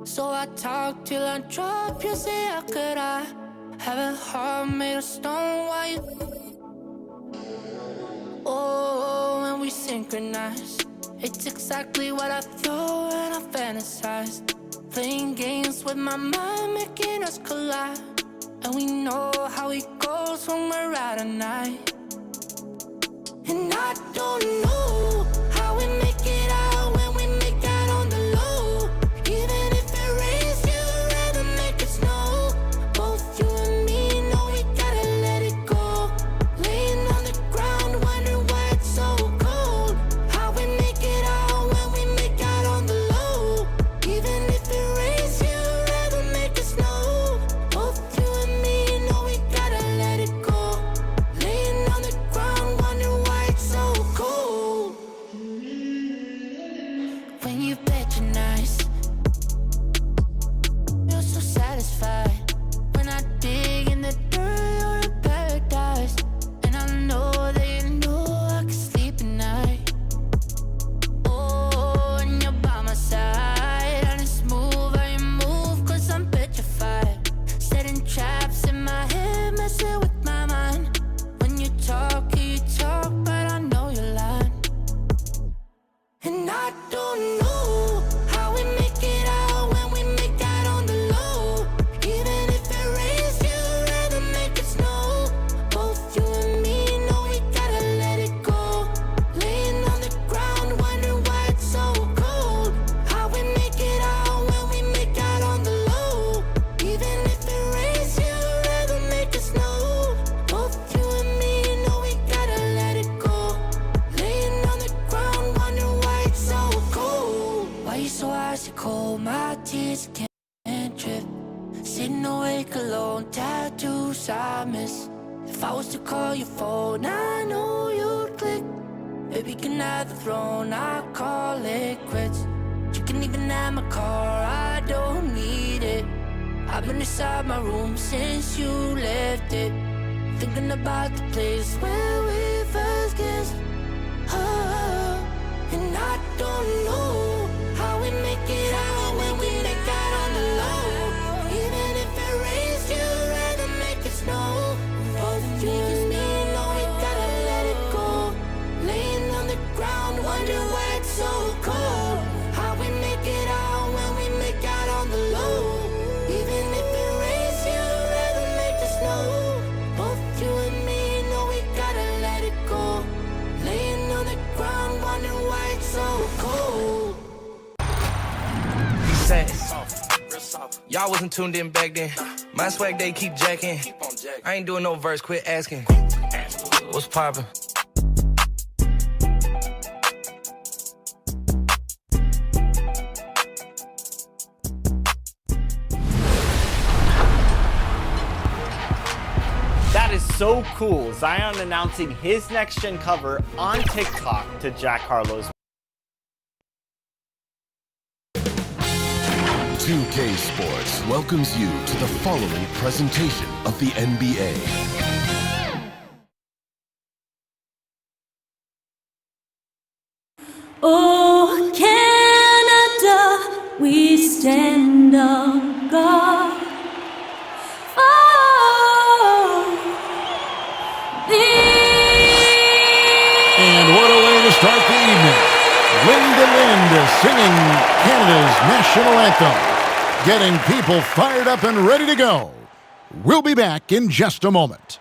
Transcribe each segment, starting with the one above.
So I talk till I drop. You say, how could I have a heart made of stone? Why you? Oh, when we synchronize, it's exactly what I thought and I fantasized. Playing games with my mind, making us collide. And we know how it goes when we're out at night. And I don't know how we make it out when we make out on the low. Even if it rains, you'd rather make it snow. Both you and me know we gotta let it go. Laying on the ground, wondering why it's so cold. How we make it out when we make out on the low. Even if it rains, you'd rather make it snow. Both you and me know we gotta let it go. Laying on the ground, wondering why it's so cold. When you patronize, you're so satisfied. When I dig in the dirt, you're in paradise. And I know that you know I can sleep at night. Oh, and you're by my side. And it's smooth how you move, cause I'm petrified. Setting traps in my head, messing with my mind. When you talk, but I know you're lying. And I don't know how we make it out when we make out on the low. Even if it rains, you'd rather make it snow. Both you and me know we gotta let it go. Laying on the ground, wondering why it's so cold. How we make it out when we make out on the low. Even if it rains, you'd rather make it snow. Both you and me know we gotta let it go. Laying on the ground, wondering why it's so cold. Why you so icy cold? My tears can't drip. Sitting awake alone, tattoos I miss. If I was to call your phone, I know you'd click. Baby, can I have the throne? I call it quits. You can even have my car, I don't need it. I've been inside my room since you left it. Thinking about the place where we first kissed. Oh, and I don't know how we make it out when we make out on the low. Even if it rains, you'd rather make it snow. Both you and me know we gotta let it go. Laying on the ground, wondering why it's so cold. How we make it out when we make out on the low. Even if it rains, you'd rather make it snow. Both you and me know we gotta let it go. Laying on the ground, wondering why it's so cold. He said, y'all wasn't tuned in back then. My swag, they keep jacking. I ain't doing no verse, quit asking. What's poppin'? That is so cool. Zion announcing his next-gen cover on TikTok to Jack Harlow's. 2K Sports welcomes you to the following presentation of the NBA. Oh, Canada, we stand on guard. And what a way to start the evening. Linda Lind singing Canada's national anthem, getting people fired up and ready to go. We'll be back in just a moment.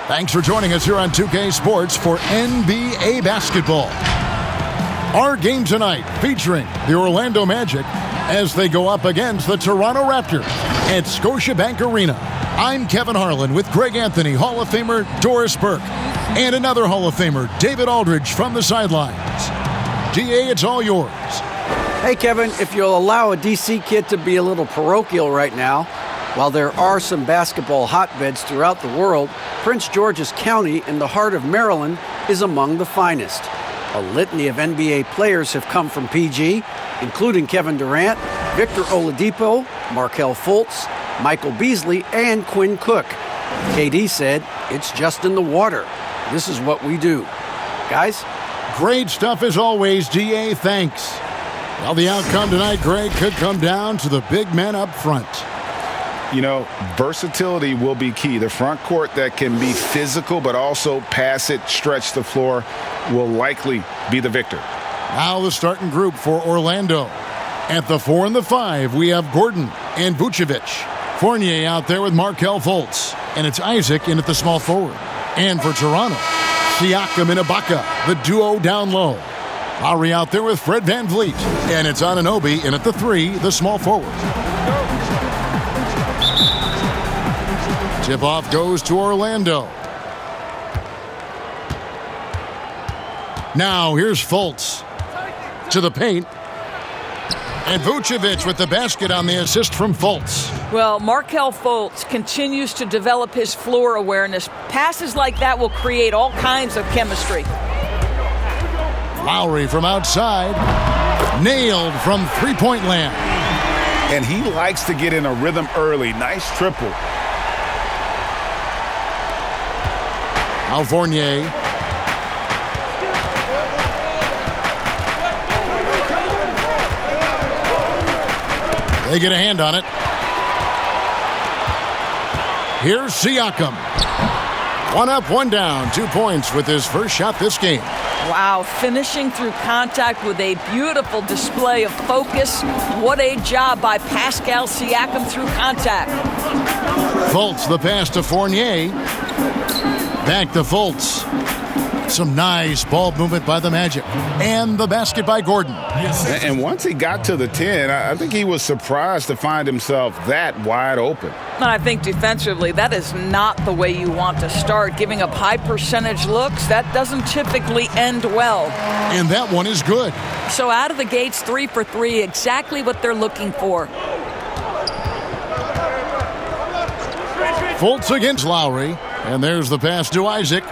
Thanks for joining us here on 2K Sports for NBA basketball. Our game tonight featuring the Orlando Magic as they go up against the Toronto Raptors at Scotiabank Arena. I'm Kevin Harlan with Greg Anthony, Hall of Famer Doris Burke, and another Hall of Famer, David Aldridge, from the sidelines. DA, it's all yours. Hey, Kevin, if you'll allow a DC kid to be a little parochial right now, while there are some basketball hotbeds throughout the world, Prince George's County in the heart of Maryland is among the finest. A litany of NBA players have come from PG, including Kevin Durant, Victor Oladipo, Markelle Fultz, Michael Beasley, and Quinn Cook. KD said, "It's just in the water. This is what we do." Guys, Great stuff as always, DA. Thanks. Well, the outcome tonight, Greg, could come down to the big men up front. You know, versatility will be key. The front court that can be physical but also pass it, stretch the floor will likely be the victor. Now the starting group for Orlando. At the 4 and the 5, we have Gordon and Vucevic. Fournier out there with Markelle Fultz. And it's Isaac in at the small forward. And for Toronto, Siakam and Ibaka, the duo down low. Lowry out there with Fred VanVleet. And it's Anunoby in at the 3, the small forward. Tip-off goes to Orlando. Now here's Fultz to the paint. And Vucevic with the basket on the assist from Fultz. Well, Markelle Fultz continues to develop his floor awareness. Passes like that will create all kinds of chemistry. Lowry from outside. Nailed from three-point land. And he likes to get in a rhythm early. Nice triple. Now Fournier. They get a hand on it. Here's Siakam. One up, one down. 2 points with his first shot this game. Wow, finishing through contact with a beautiful display of focus. What a job by Pascal Siakam through contact. Fultz the pass to Fournier. Back to Fultz. Some nice ball movement by the Magic. And the basket by Gordon. And once he got to the 10, I think he was surprised to find himself that wide open. And I think defensively, that is not the way you want to start. Giving up high percentage looks, that doesn't typically end well. And that one is good. So out of the gates, 3 for 3, exactly what they're looking for. Fultz against Lowry. And there's the pass to Isaac.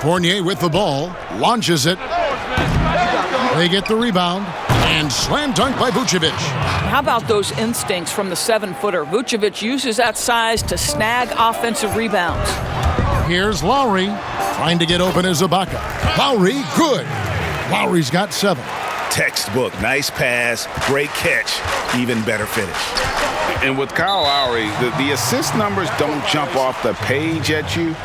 Fournier with the ball, launches it. They get the rebound, and slam dunk by Vucevic. How about those instincts from the 7-footer? Vucevic uses that size to snag offensive rebounds. Here's Lowry, trying to get open as Ibaka. Lowry, good. Lowry's got 7. Textbook, nice pass, great catch, even better finish. And with Kyle Lowry, the assist numbers don't jump off the page at you,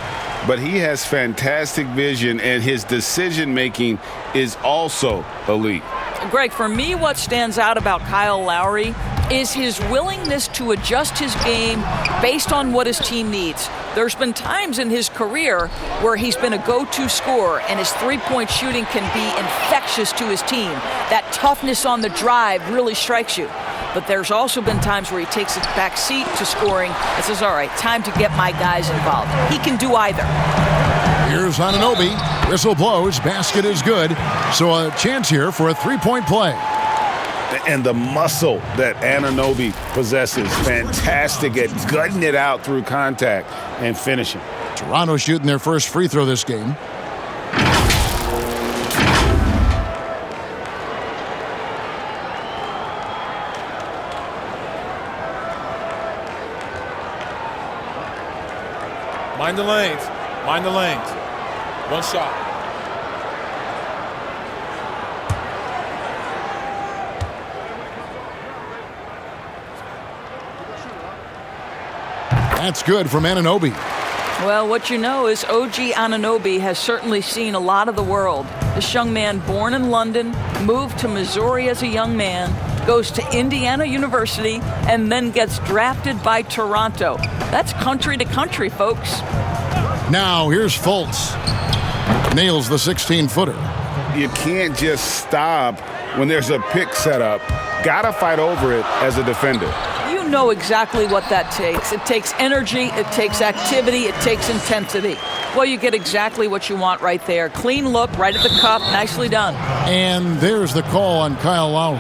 but he has fantastic vision, and his decision-making is also elite. Greg, for me, what stands out about Kyle Lowry is his willingness to adjust his game based on what his team needs. There's been times in his career where he's been a go-to scorer, and his three-point shooting can be infectious to his team. That toughness on the drive really strikes you. But there's also been times where he takes a back seat to scoring and says, all right, time to get my guys involved. He can do either. Here's Anunoby. Whistle blows. Basket is good. So a chance here for a three-point play. And the muscle that Anunoby possesses, fantastic at gutting it out through contact and finishing. Toronto shooting their first free throw this game. Mind the lanes. Mind the lanes. One shot. That's good from Anunoby. Well, what you know is OG Anunoby has certainly seen a lot of the world. This young man, born in London, moved to Missouri as a young man, goes to Indiana University, and then gets drafted by Toronto. That's country to country, folks. Now here's Fultz. Nails the 16-footer. You can't just stop when there's a pick set up. Gotta fight over it as a defender. You know exactly what that takes. It takes energy, it takes activity, it takes intensity. Well, you get exactly what you want right there. Clean look, right at the cup, nicely done. And there's the call on Kyle Lowry.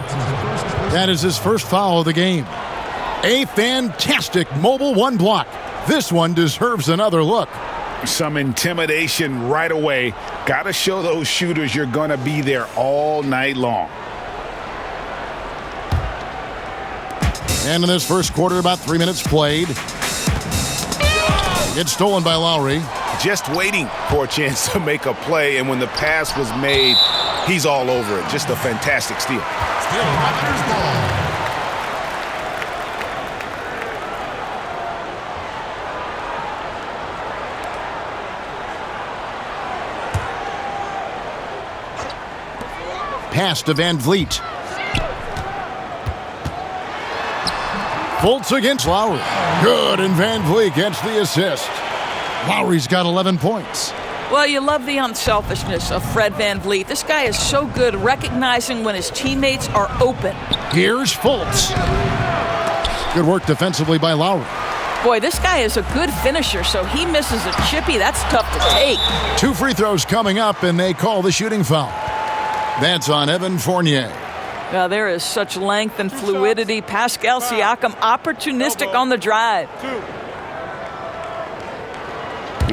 That is his first foul of the game. A fantastic mobile one block. This one deserves another look. Some intimidation right away. Got to show those shooters you're going to be there all night long. And in this first quarter, about 3 minutes played. It's stolen by Lowry. just waiting for a chance to make a play, and when the pass was made, he's all over it. Just a fantastic steal. Still Raptors ball. Pass to Van Vliet. Fultz against Lowry. Good, and Van Vliet gets the assist. Lowry's got 11 points. Well, you love the unselfishness of Fred Van Vliet. This guy is so good recognizing when his teammates are open. Here's Fultz. Good work defensively by Lowry. Boy, this guy is a good finisher, so he misses a chippy. That's tough to take. 2 free throws coming up, and they call the shooting foul. That's on Evan Fournier. Now, there is such length and fluidity. Pascal Siakam opportunistic on the drive.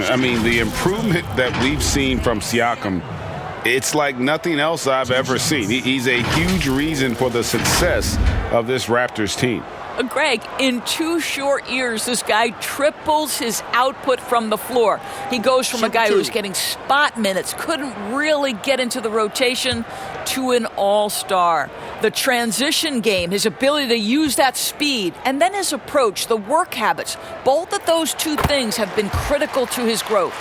I mean, the improvement that we've seen from Siakam, it's like nothing else I've ever seen. He's a huge reason for the success of this Raptors team. Greg, in 2 short years, this guy triples his output from the floor. He goes from a guy who was getting spot minutes, couldn't really get into the rotation, to an all-star. The transition game, his ability to use that speed, and then his approach, the work habits, both of those 2 things have been critical to his growth.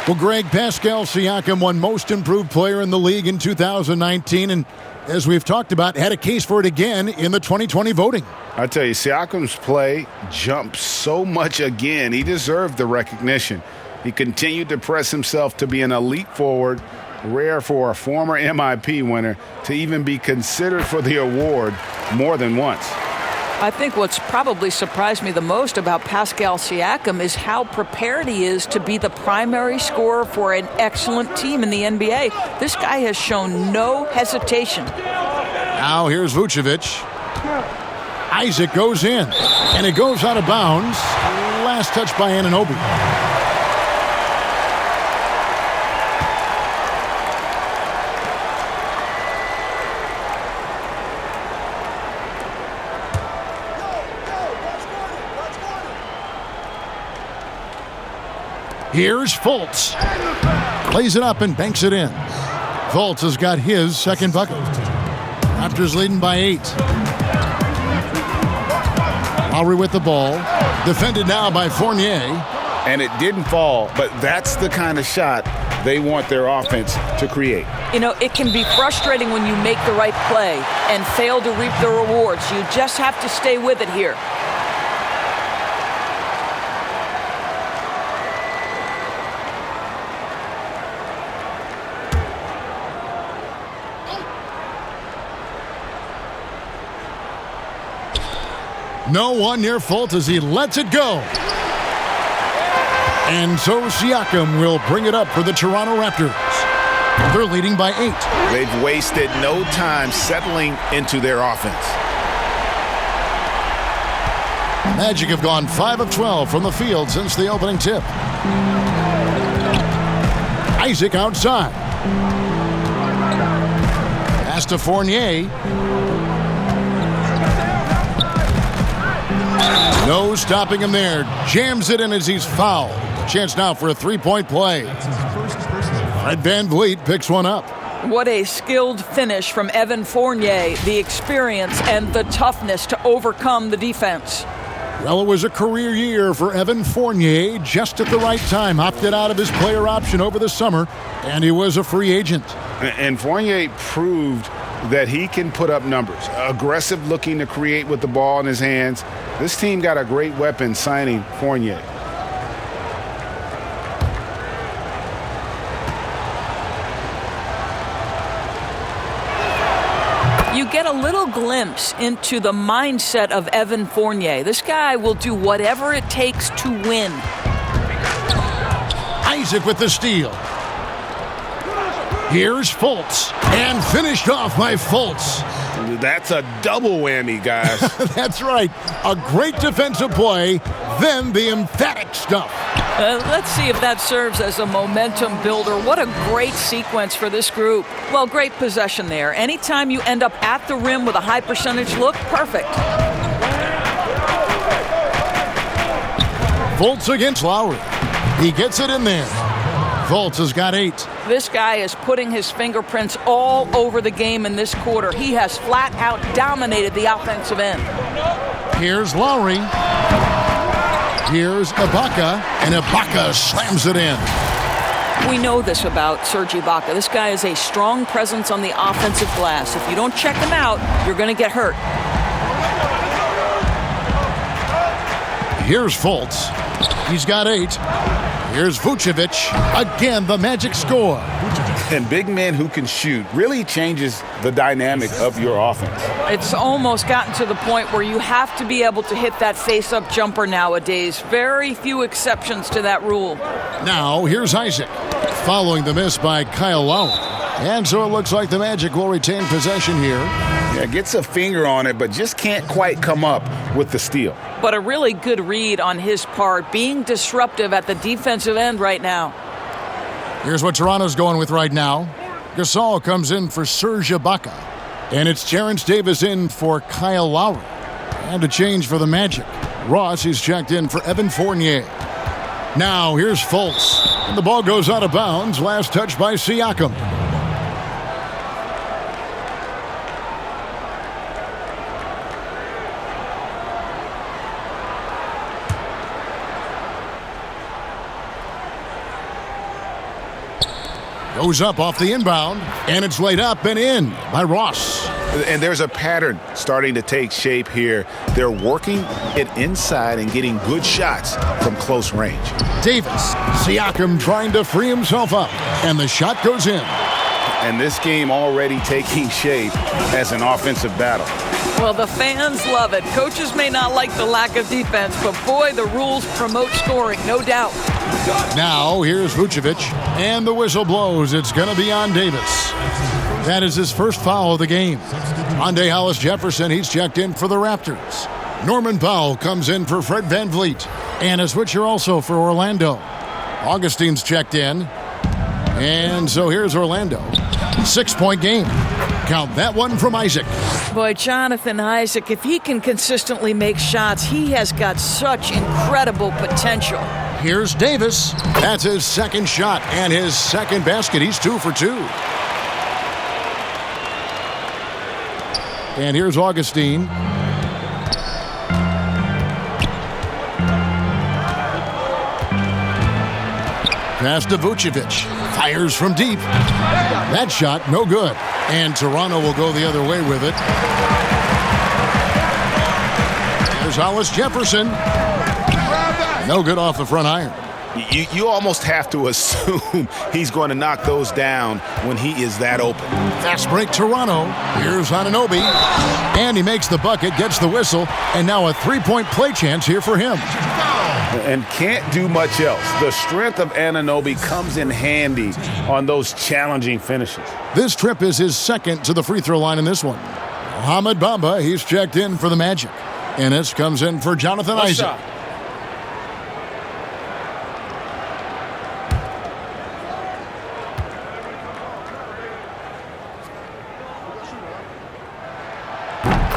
Well, Greg, Pascal Siakam won Most Improved Player in the league in 2019, and as we've talked about, had a case for it again in the 2020 voting. I tell you, Siakam's play jumped so much again. He deserved the recognition. He continued to press himself to be an elite forward, rare for a former MIP winner to even be considered for the award more than once. I think what's probably surprised me the most about Pascal Siakam is how prepared he is to be the primary scorer for an excellent team in the NBA. This guy has shown no hesitation. Now here's Vucevic. Isaac goes in, and it goes out of bounds. Last touch by Anunoby. Here's Fultz. Plays it up and banks it in. Fultz has got his second bucket. Raptors leading by 8. Lowry with the ball. Defended now by Fournier. And it didn't fall, but that's the kind of shot they want their offense to create. You know, it can be frustrating when you make the right play and fail to reap the rewards. You just have to stay with it here. No one near Fultz as he lets it go. And so Siakam will bring it up for the Toronto Raptors. They're leading by 8. They've wasted no time settling into their offense. Magic have gone 5 of 12 from the field since the opening tip. Isaac outside. Pass to Fournier. No stopping him there. Jams it in as he's fouled. Chance now for a 3-point play. Fred Van Vliet picks one up. What a skilled finish from Evan Fournier. The experience and the toughness to overcome the defense. Well, it was a career year for Evan Fournier. Just at the right time, opted out of his player option over the summer, and he was a free agent. And Fournier proved that he can put up numbers. Aggressive looking to create with the ball in his hands. This team got a great weapon signing Fournier. You get a little glimpse into the mindset of Evan Fournier. This guy will do whatever it takes to win. Isaac with the steal. Here's Fultz. And finished off by Fultz. That's a double whammy, guys. That's right. A great defensive play, then the emphatic stuff. Let's see if that serves as a momentum builder. What a great sequence for this group. Well, great possession there. Anytime you end up at the rim with a high percentage look, perfect. Fultz against Lowry. He gets it in there. Fultz has got 8. This guy is putting his fingerprints all over the game in this quarter. He has flat out dominated the offensive end. Here's Lowry. Here's Ibaka, and Ibaka slams it in. We know this about Serge Ibaka. This guy is a strong presence on the offensive glass. If you don't check him out, you're going to get hurt. Here's Fultz. He's got 8. Here's Vucevic. Again, the Magic score. And big men who can shoot really changes the dynamic of your offense. It's almost gotten to the point where you have to be able to hit that face-up jumper nowadays. Very few exceptions to that rule. Now, here's Isaac, following the miss by Kyle Lowry. And so it looks like the Magic will retain possession here. Yeah, gets a finger on it, but just can't quite come up with the steal. But a really good read on his part, being disruptive at the defensive end right now. Here's what Toronto's going with right now. Gasol comes in for Serge Ibaka. And it's Terrence Davis in for Kyle Lowry. And a change for the Magic. Ross, he's checked in for Evan Fournier. Now, here's Fultz. And the ball goes out of bounds. Last touch by Siakam. Goes up off the inbound, and it's laid up and in by Ross. And there's a pattern starting to take shape here. They're working it inside and getting good shots from close range. Davis, Siakam trying to free himself up, and the shot goes in. And this game already taking shape as an offensive battle. Well, the fans love it. Coaches may not like the lack of defense, but boy, the rules promote scoring, no doubt. Now, here's Vucevic, and the whistle blows. It's going to be on Davis. That is his first foul of the game. Monte Hollis-Jefferson, he's checked in for the Raptors. Norman Powell comes in for Fred VanVleet. And a switcher also for Orlando. Augustine's checked in. And so here's Orlando. 6-point game. Count that one from Isaac. Boy, Jonathan Isaac, if he can consistently make shots, he has got such incredible potential. Here's Davis. That's his second shot and his second basket. He's 2 for 2. And here's Augustine. Pass to Vucevic. Fires from deep. That shot, no good. And Toronto will go the other way with it. There's Hollis-Jefferson. No good off the front iron. You almost have to assume he's going to knock those down when he is that open. Fast break Toronto. Here's Anunoby. And he makes the bucket, gets the whistle, and now a 3-point play chance here for him. And can't do much else. The strength of Anunoby comes in handy on those challenging finishes. This trip is his second to the free throw line in this one. Mohamed Bamba, he's checked in for the Magic. Ennis comes in for Jonathan Isaac.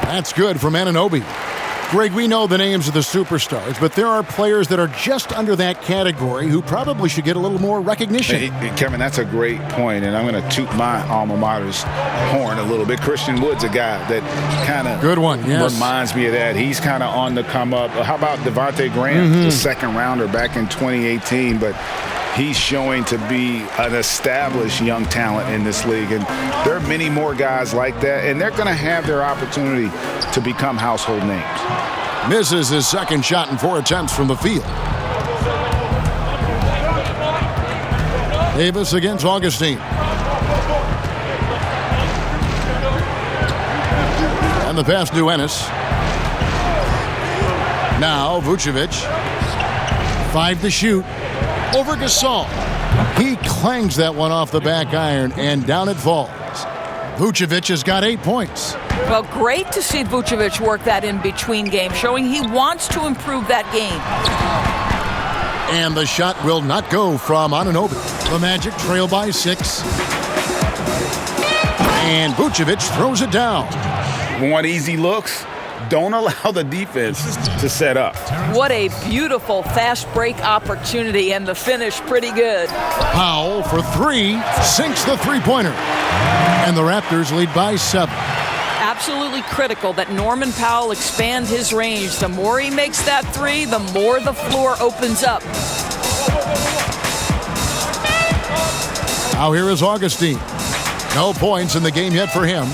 That's good from Anunoby. Greg, we know the names of the superstars, but there are players that are just under that category who probably should get a little more recognition. Hey, Kevin, that's a great point, and I'm going to toot my alma mater's horn a little bit. Christian Wood's a guy that kind of good one, yes. Reminds me of that. He's kind of on the come up. How about Devontae Graham, the second rounder back in 2018, but he's showing to be an established young talent in this league. And there are many more guys like that, and they're going to have their opportunity to become household names. Misses his second shot in 4 attempts from the field. Davis against Augustine. And the pass to Ennis. Now Vucevic. 5 to shoot. Over Gasol. He clangs that one off the back iron, and down it falls. Vucevic has got 8 points. Well, great to see Vucevic work that in-between game, showing he wants to improve that game. And the shot will not go from Anunoby. The Magic trail by 6. And Vucevic throws it down. Want easy looks? Don't allow the defense to set up. What a beautiful fast break opportunity, and the finish pretty good. Powell for three, sinks the three-pointer. And the Raptors lead by 7. Absolutely critical that Norman Powell expand his range. The more he makes that three, the more the floor opens up. Now here is Augustine. No points in the game yet for him.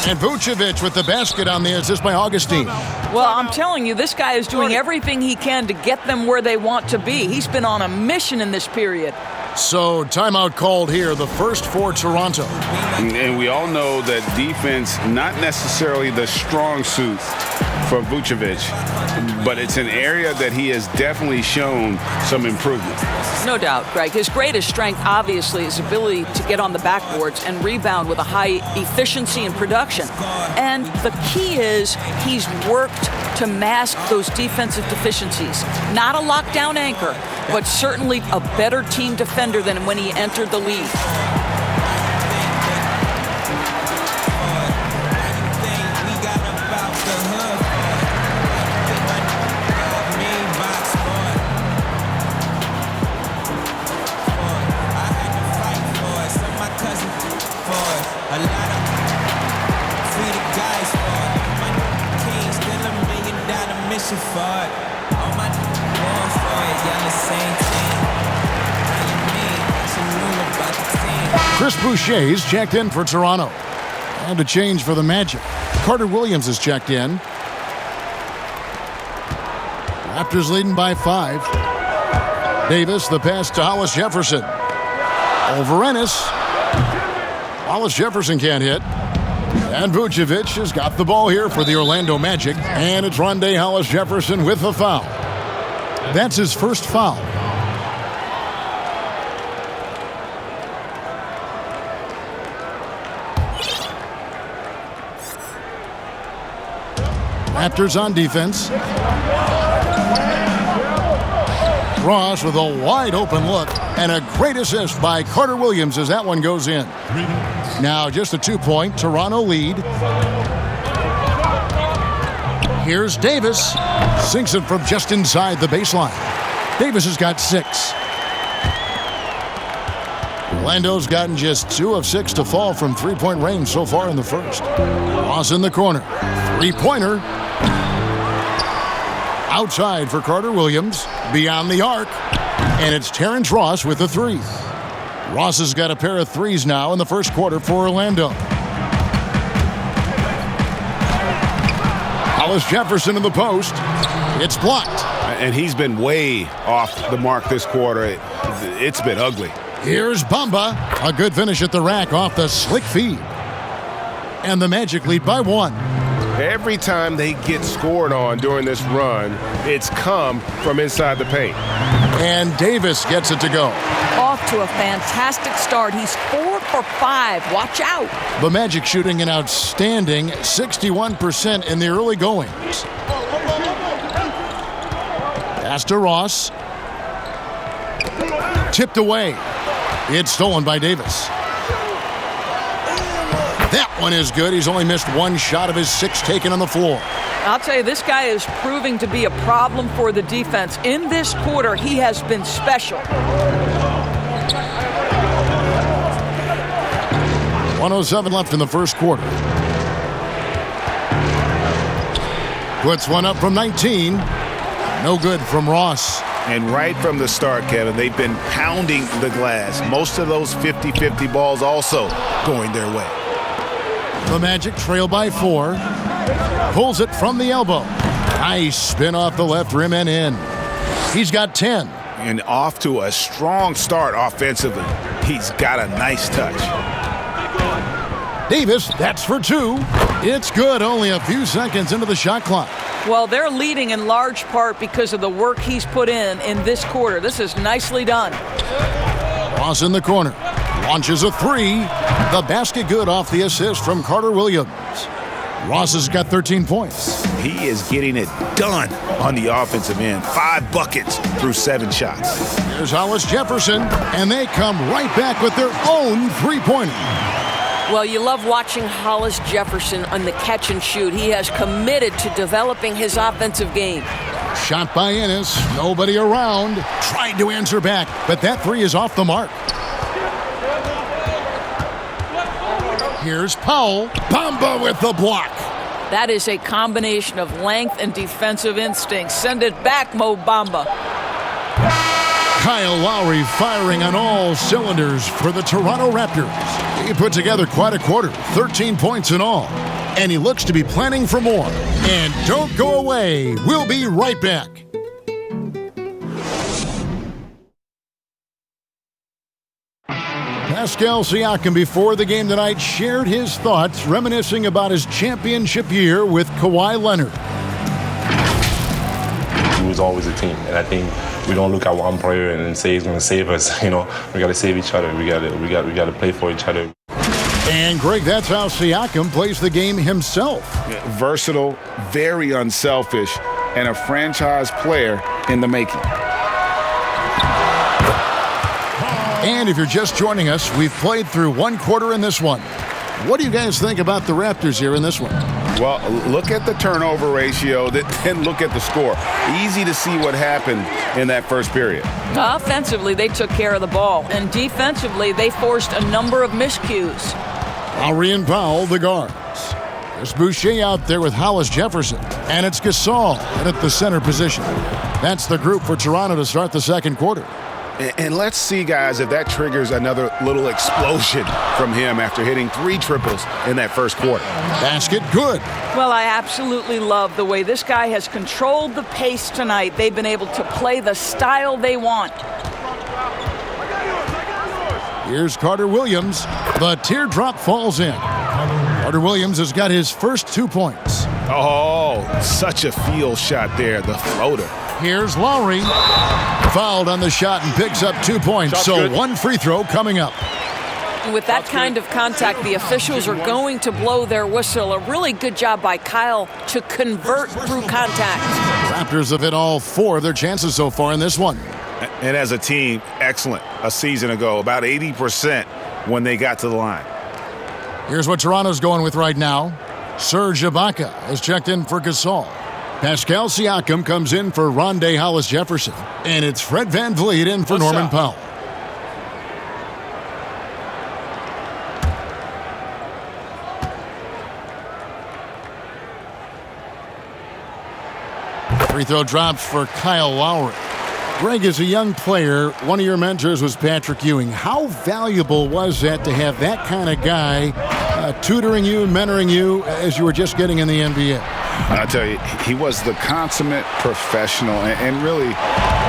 And Vucevic with the basket on the assist by Augustine. Well, I'm telling you, this guy is doing everything he can to get them where they want to be. He's been on a mission in this period. So timeout called here, the first for Toronto. And we all know that defense, not necessarily the strong suit for Vucevic, but it's an area that he has definitely shown some improvement. No doubt, Greg. His greatest strength, obviously, is ability to get on the backboards and rebound with a high efficiency and production. And the key is he's worked to mask those defensive deficiencies. Not a lockdown anchor, but certainly a better team defender than when he entered the league. Chris Boucher's checked in for Toronto. And a change for the Magic. Carter Williams is checked in. Raptors leading by 5. Davis, the pass to Hollis Jefferson. Over Ennis. Hollis Jefferson can't hit. And Vucevic has got the ball here for the Orlando Magic. And it's Rondé Hollis Jefferson with the foul. That's his first foul. Raptors on defense. Ross with a wide open look and a great assist by Carter Williams as that one goes in. Now just a 2-point Toronto lead. Here's Davis. Sinks it from just inside the baseline. Davis has got 6. Orlando's gotten just 2 of 6 to fall from three-point range so far in the first. Ross in the corner. Three-pointer. Outside for Carter Williams. Beyond the arc. And it's Terrence Ross with the 3. Ross has got a pair of 3s now in the first quarter for Orlando. Hollis Jefferson in the post. It's blocked. And he's been way off the mark this quarter. It's been ugly. Here's Bamba. A good finish at the rack off the slick feed. And the Magic lead by 1. Every time they get scored on during this run, it's come from inside the paint. And Davis gets it to go. Off to a fantastic start. He's 4 for 5. Watch out. The Magic shooting an outstanding 61% in the early goings. Pass to Ross. Tipped away. It's stolen by Davis. That one is good. He's only missed 1 shot of his 6 taken on the floor. I'll tell you, this guy is proving to be a problem for the defense. In this quarter, he has been special. 1:07 left in the first quarter. Puts one up from 19. No good from Ross. And right from the start, Kevin, they've been pounding the glass. Most of those 50-50 balls also going their way. The Magic trail by 4. Pulls it from the elbow. Nice spin off the left rim and in. He's got 10. And off to a strong start offensively. He's got a nice touch. Davis, that's for 2. It's good, only a few seconds into the shot clock. Well, they're leading in large part because of the work he's put in this quarter. This is nicely done. Ross in the corner. Launches a 3. The basket good off the assist from Carter Williams. Ross has got 13 points. He is getting it done on the offensive end. 5 buckets through 7 shots. Here's Hollis Jefferson, and they come right back with their own three-pointer. Well, you love watching Hollis Jefferson on the catch and shoot. He has committed to developing his offensive game. Shot by Ennis. Nobody around. Tried to answer back, but that three is off the mark. Here's Powell. Bamba with the block. That is a combination of length and defensive instincts. Send it back, Mo Bamba. Kyle Lowry firing on all cylinders for the Toronto Raptors. He put together quite a quarter, 13 points in all. And he looks to be planning for more. And don't go away. We'll be right back. Pascal Siakam, before the game tonight, shared his thoughts, reminiscing about his championship year with Kawhi Leonard. It was always a team, and I think we don't look at one player and then say he's going to save us. You know, we got to save each other. We got to play for each other. And Greg, that's how Siakam plays the game himself. Versatile, very unselfish, and a franchise player in the making. And if you're just joining us, we've played through one quarter in this one. What do you guys think about the Raptors here in this one? Well, look at the turnover ratio, then look at the score. Easy to see what happened in that first period. Offensively, they took care of the ball. And defensively, they forced a number of miscues. Lowry and Powell, the guards. There's Boucher out there with Hollis Jefferson. And it's Gasol at the center position. That's the group for Toronto to start the second quarter. And let's see, guys, if that triggers another little explosion from him after hitting 3 triples in that first quarter. Basket good. Well, I absolutely love the way this guy has controlled the pace tonight. They've been able to play the style they want. Here's Carter Williams. The teardrop falls in. Carter Williams has got his first 2 points. Oh, such a feel shot there, the floater. Here's Lowry. Fouled on the shot and picks up 2 points. Shot's so good. One free throw coming up. With that kind of contact, the officials are going to blow their whistle. A really good job by Kyle to convert through contact. Raptors have hit all 4 of their chances so far in this one. And as a team, excellent. A season ago, about 80% when they got to the line. Here's what Toronto's going with right now. Serge Ibaka has checked in for Gasol. Pascal Siakam comes in for Rondé Hollis-Jefferson. And it's Fred VanVleet in for Norman Powell. Free throw drops for Kyle Lowry. Greg, as a young player, one of your mentors was Patrick Ewing. How valuable was that to have that kind of guy tutoring you, mentoring you as you were just getting in the NBA? I tell you, he was the consummate professional and really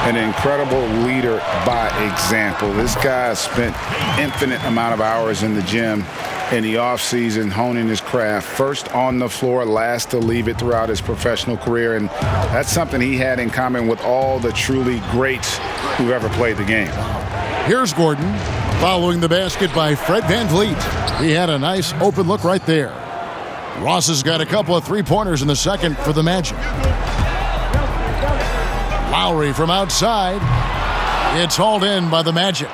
an incredible leader by example. This guy spent infinite amount of hours in the gym in the offseason honing his craft, first on the floor, last to leave it throughout his professional career. And that's something he had in common with all the truly greats who've ever played the game. Here's Gordon following the basket by Fred VanVleet. He had a nice open look right there. Ross has got a couple of three-pointers in the second for the Magic. Lowry from outside. It's hauled in by the Magic.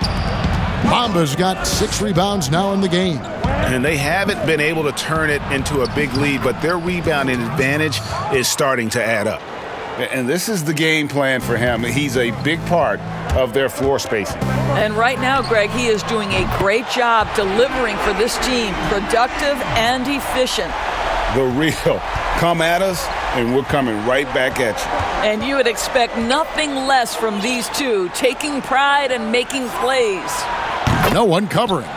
Bamba's got 6 rebounds now in the game. And they haven't been able to turn it into a big lead, but their rebounding advantage is starting to add up. And this is the game plan for him. He's a big part of their floor spacing. And right now, Greg, he is doing a great job delivering for this team, productive and efficient. The real come at us, and we're coming right back at you. And you would expect nothing less from these two, taking pride and making plays. No one covering.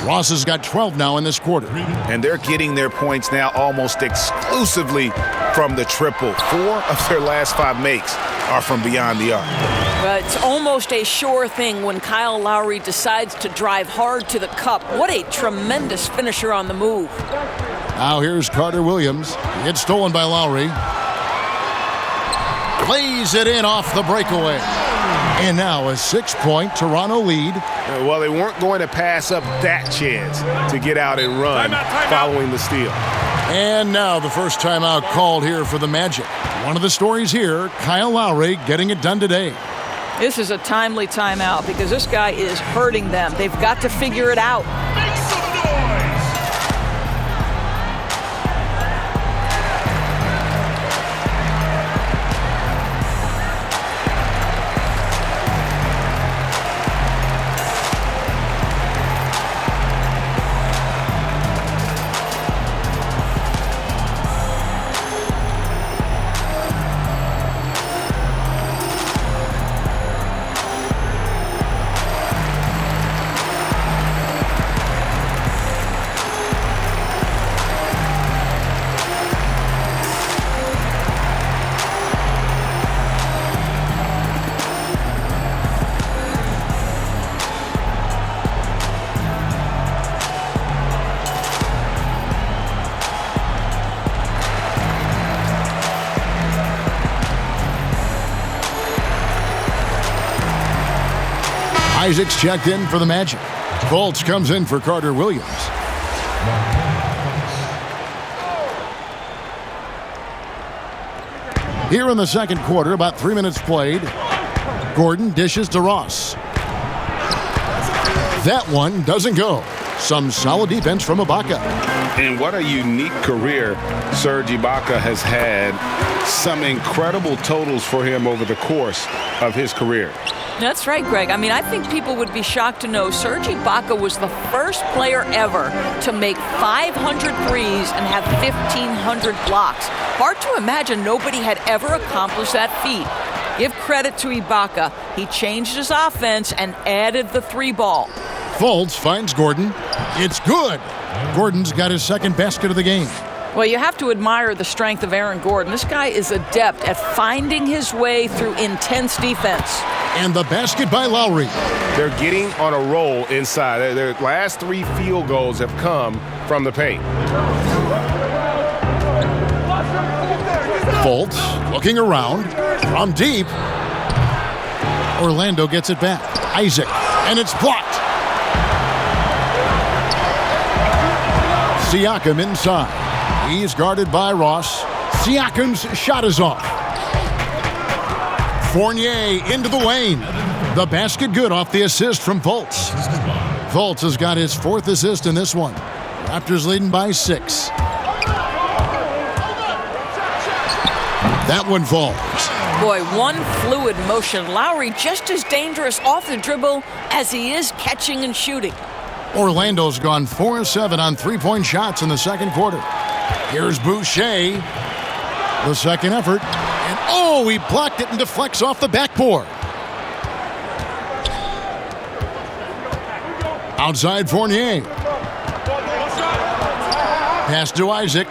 Ross has got 12 now in this quarter. And they're getting their points now almost exclusively from the triple. 4 of their last 5 makes are from beyond the arc. Well, it's almost a sure thing when Kyle Lowry decides to drive hard to the cup. What a tremendous finisher on the move. Now here's Carter Williams. It's stolen by Lowry. Plays it in off the breakaway. And now a 6-point Toronto lead. Well, they weren't going to pass up that chance to get out and run following the steal. And now the first timeout called here for the Magic. One of the stories here, Kyle Lowry getting it done today. This is a timely timeout because this guy is hurting them. They've got to figure it out. Isaac's checked in for the Magic. Fultz comes in for Carter Williams. Here in the second quarter, about 3 minutes played. Gordon dishes to Ross. That one doesn't go. Some solid defense from Ibaka. And what a unique career Serge Ibaka has had. Some incredible totals for him over the course of his career. That's right, Greg. I mean, I think people would be shocked to know Serge Ibaka was the first player ever to make 500 threes and have 1,500 blocks. Hard to imagine nobody had ever accomplished that feat. Give credit to Ibaka. He changed his offense and added the three ball. Fultz finds Gordon. It's good. Gordon's got his second basket of the game. Well, you have to admire the strength of Aaron Gordon. This guy is adept at finding his way through intense defense. And the basket by Lowry. They're getting on a roll inside. Their last 3 field goals have come from the paint. Fultz looking around from deep. Orlando gets it back. Isaac, and it's blocked. Siakam inside. He's guarded by Ross. Siakam's shot is off. Fournier into the lane. The basket good off the assist from Fultz. Fultz has got his 4th assist in this one. Raptors leading by 6. That one falls. Boy, one fluid motion. Lowry just as dangerous off the dribble as he is catching and shooting. Orlando's gone 4-7 on three-point shots in the second quarter. Here's Boucher. The second effort. And oh, he blocked it and deflects off the backboard. Outside Fournier. Pass to Isaac.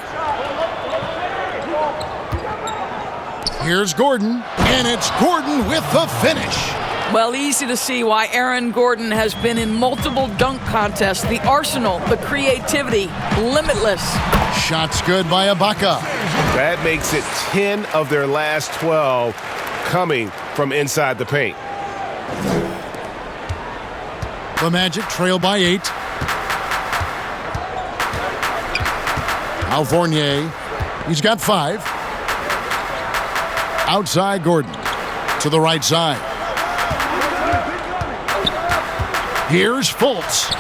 Here's Gordon. And it's Gordon with the finish. Well, easy to see why Aaron Gordon has been in multiple dunk contests. The arsenal, the creativity, limitless. Shots good by Ibaka. That makes it 10 of their last 12 coming from inside the paint. The Magic trail by 8. Now Fournier. He's got 5. Outside Gordon. To the right side. Here's Fultz.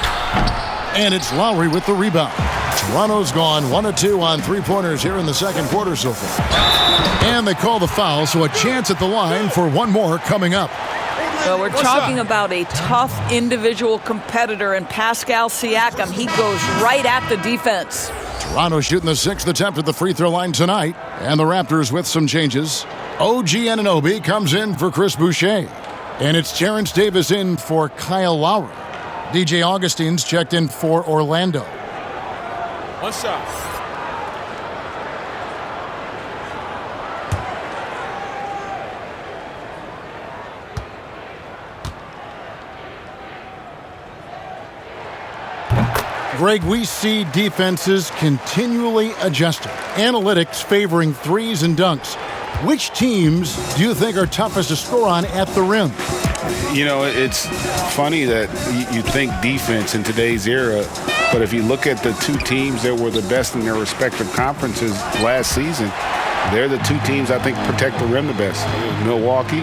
And it's Lowry with the rebound. Toronto's gone 1 of 2 on three-pointers here in the second quarter so far. And they call the foul, so a chance at the line for one more coming up. Well, we're talking about a tough individual competitor in Pascal Siakam. He goes right at the defense. Toronto shooting the 6th attempt at the free throw line tonight. And the Raptors with some changes. OG Anunoby comes in for Chris Boucher. And it's Terrence Davis in for Kyle Lowry. DJ Augustine's checked in for Orlando. One shot. Greg, we see defenses continually adjusting. Analytics favoring threes and dunks. Which teams do you think are toughest to score on at the rim? You know, it's funny that you think defense in today's era, but if you look at the 2 teams that were the best in their respective conferences last season, they're the 2 teams I think protect the rim the best. Milwaukee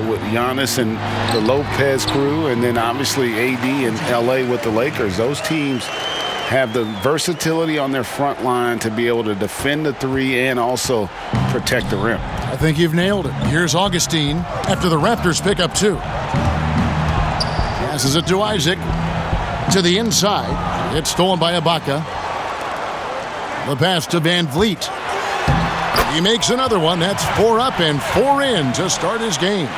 with Giannis and the Lopez crew, and then obviously AD and LA with the Lakers. Those teams have the versatility on their front line to be able to defend the 3 and also protect the rim. I think you've nailed it. Here's Augustine after the Raptors pick up 2. Passes it to Isaac. To the inside. It's stolen by Ibaka. The pass to Van Vliet. He makes another one. That's 4 up and 4 in to start his game.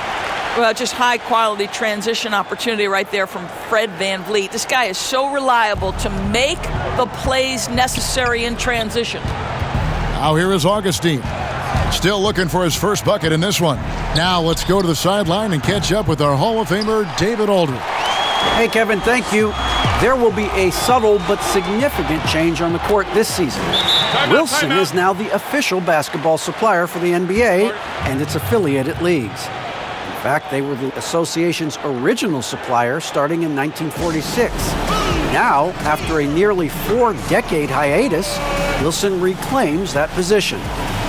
Well, just high-quality transition opportunity right there from Fred Van Vliet. This guy is so reliable to make the plays necessary in transition. Now here is Augustine. Still looking for his first bucket in this one. Now let's go to the sideline and catch up with our Hall of Famer, David Aldridge. Hey, Kevin, thank you. There will be a subtle but significant change on the court this season. Wilson is now the official basketball supplier for the NBA and its affiliated leagues. In fact, they were the association's original supplier starting in 1946. Now, after a nearly 4-decade hiatus, Wilson reclaims that position.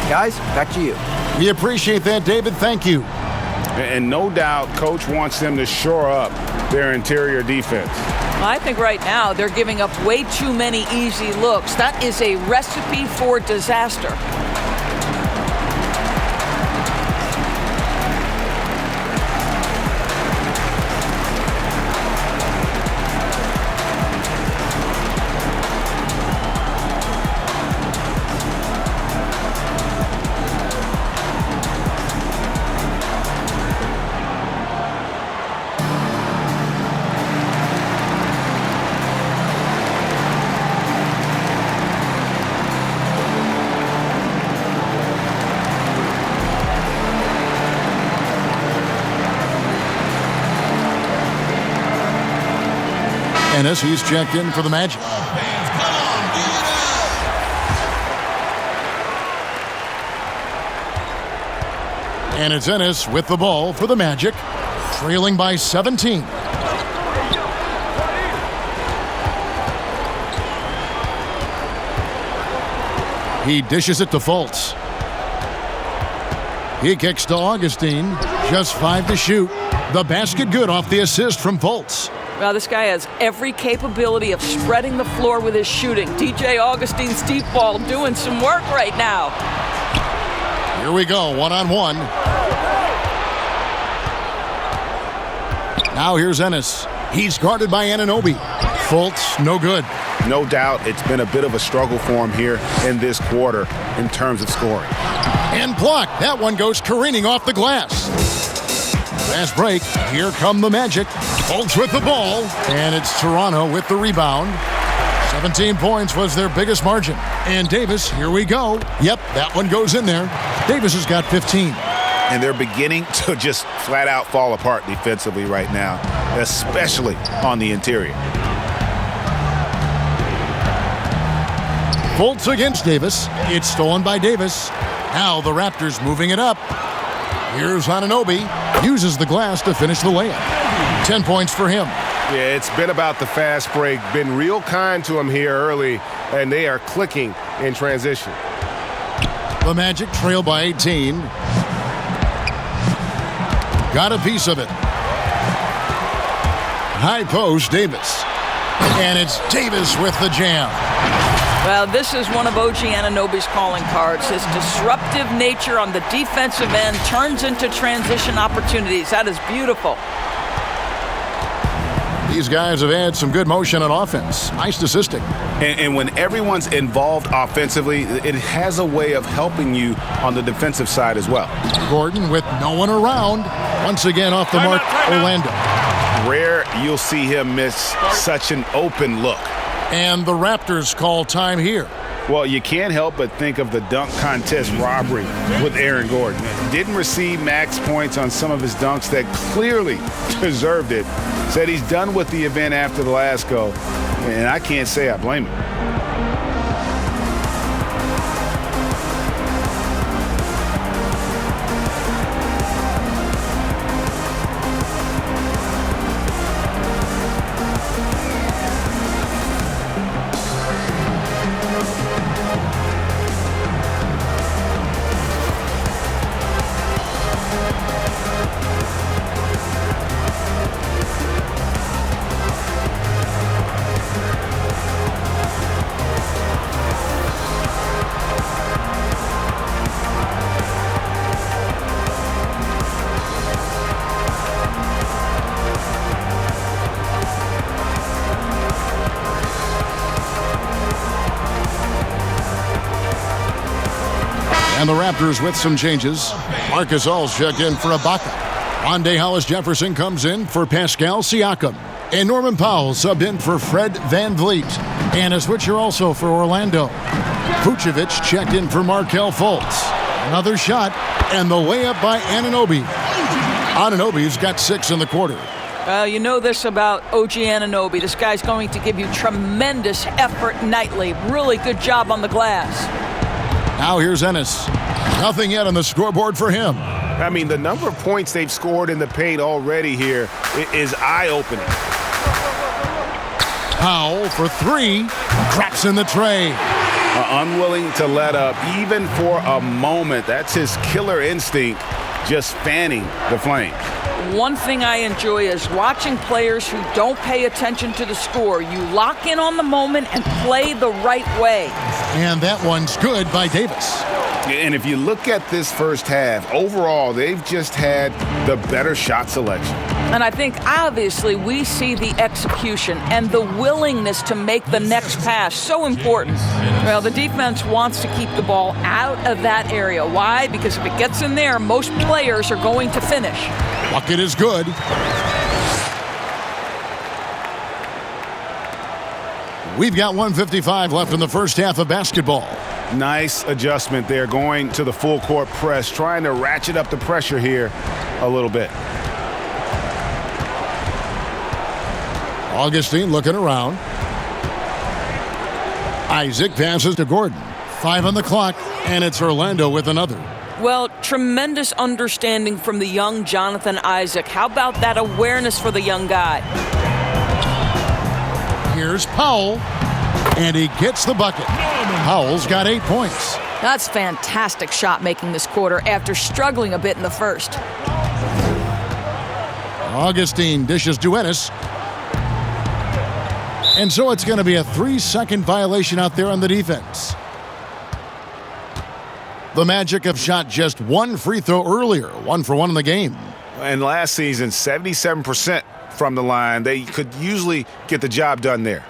Guys, back to you. We appreciate that, David. Thank you. And no doubt, Coach wants them to shore up their interior defense. I think right now they're giving up way too many easy looks. That is a recipe for disaster. Ennis, he's checked in for the Magic. And it's Ennis with the ball for the Magic, trailing by 17. He dishes it to Fultz. He kicks to Augustine. Just 5 to shoot. The basket good off the assist from Fultz. Well, this guy has every capability of spreading the floor with his shooting. DJ Augustine's deep ball doing some work right now. Here we go, one-on-one. Now here's Ennis. He's guarded by Anunoby. Fultz, no good. No doubt it's been a bit of a struggle for him here in this quarter in terms of scoring. And blocked. That one goes careening off the glass. Fast break. Here come the Magic. Fultz with the ball. And it's Toronto with the rebound. 17 points was their biggest margin. And Davis, here we go. Yep, that one goes in there. Davis has got 15. And they're beginning to just flat out fall apart defensively right now, especially on the interior. Fultz against Davis. It's stolen by Davis. Now the Raptors moving it up. Here's Anunoby. Uses the glass to finish the layup. 10 points for him. Yeah, it's been about the fast break. Been real kind to him here early, and they are clicking in transition. The Magic trail by 18. Got a piece of it. High post, Davis. And it's Davis with the jam. Well, this is one of OG Anunoby's calling cards. His disruptive nature on the defensive end turns into transition opportunities. That is beautiful. These guys have had some good motion on offense. Nice statistic. And when everyone's involved offensively, it has a way of helping you on the defensive side as well. Gordon with no one around. Once again off the mark, Orlando. Rare you'll see him miss such an open look. And the Raptors call time here. Well, you can't help but think of the dunk contest robbery with Aaron Gordon. Didn't receive max points on some of his dunks that clearly deserved it. Said he's done with the event after the last go, and I can't say I blame him. And the Raptors with some changes. Marcus All's checked in for Ibaka. Rondé Hollis-Jefferson comes in for Pascal Siakam. And Norman Powell subbed in for Fred VanVleet. And a switcher also for Orlando. Vucevic checked in for Markelle Fultz. Another shot, and the layup by Anunoby. Anunoby's got 6 in the quarter. You know this about OG Anunoby. This guy's going to give you tremendous effort nightly. Really good job on the glass. Now here's Ennis. Nothing yet on the scoreboard for him. I mean, the number of points they've scored in the paint already here is eye-opening. Powell for three. Drops in the tray. Unwilling to let up even for a moment. That's his killer instinct, just fanning the flame. One thing I enjoy is watching players who don't pay attention to the score. You lock in on the moment and play the right way. And that one's good by Davis. And if you look at this first half, overall, they've just had the better shot selection. And I think, obviously, we see the execution and the willingness to make the next pass so important. Well, the defense wants to keep the ball out of that area. Why? Because if it gets in there, most players are going to finish. Bucket is good. We've got 1:55 left in the first half of basketball. Nice adjustment there, going to the full court press, trying to ratchet up the pressure here a little bit. Augustine looking around. Isaac passes to Gordon. 5 on the clock, and it's Orlando with another. Well, tremendous understanding from the young Jonathan Isaac. How about that awareness for the young guy? Here's Powell, and he gets the bucket. Powell's got 8 points. That's fantastic shot making this quarter after struggling a bit in the first. Augustine dishes to Ennis. And so it's going to be a 3-second violation out there on the defense. The Magic have shot just one free throw earlier, 1 for 1 in the game. And last season, 77% from the line. They could usually get the job done there.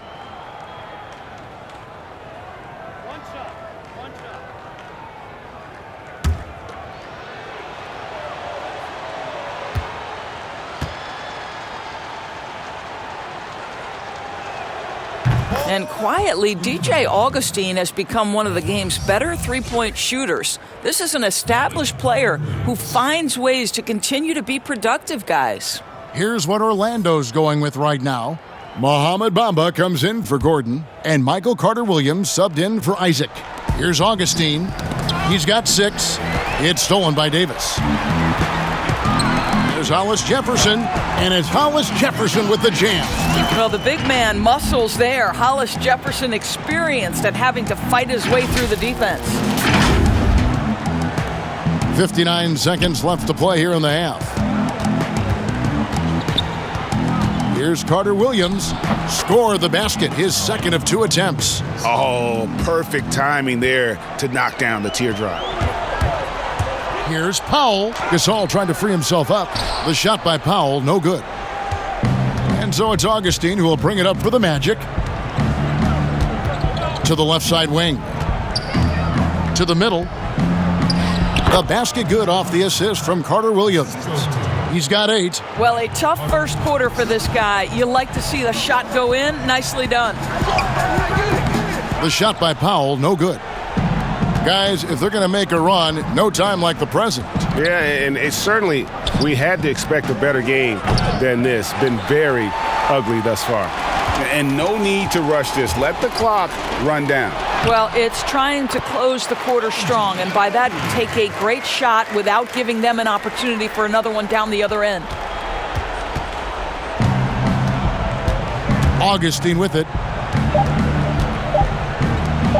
And quietly, DJ Augustine has become one of the game's better three-point shooters. This is an established player who finds ways to continue to be productive, guys. Here's what Orlando's going with right now. Mohamed Bamba comes in for Gordon, and Michael Carter-Williams subbed in for Isaac. Here's Augustine. He's got 6. It's stolen by Davis. There's Hollis Jefferson, and it's Hollis Jefferson with the jam. Well, the big man muscles there. Hollis Jefferson experienced at having to fight his way through the defense. 59 seconds left to play here in the half. Here's Carter-Williams. Score the basket, his second of 2 attempts. Oh, perfect timing there to knock down the teardrop. Here's Powell. Gasol trying to free himself up. The shot by Powell, no good. And so it's Augustine who will bring it up for the Magic. To the left side wing. To the middle. The basket good off the assist from Carter-Williams. He's got 8. Well, a tough first quarter for this guy. You like to see the shot go in. Nicely done. The shot by Powell, no good. Guys, if they're going to make a run, no time like the present. Yeah, and it's certainly, we had to expect a better game than this. Been very ugly thus far. And no need to rush this. Let the clock run down. Well, it's trying to close the quarter strong, and by that, take a great shot without giving them an opportunity for another one down the other end. Augustine with it.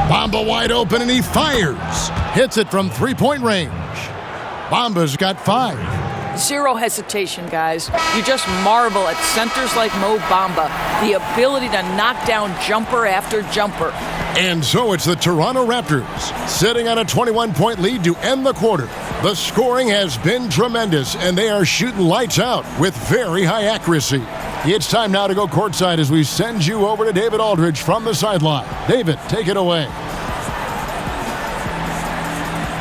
Bamba wide open, and he fires. Hits it from 3-point range. Bamba's got 5. Zero hesitation, guys. You just marvel at centers like Mo Bamba, the ability to knock down jumper after jumper. And so it's the Toronto Raptors sitting on a 21-point lead to end the quarter. The scoring has been tremendous, and they are shooting lights out with very high accuracy. It's time now to go courtside as we send you over to David Aldridge from the sideline. David, take it away.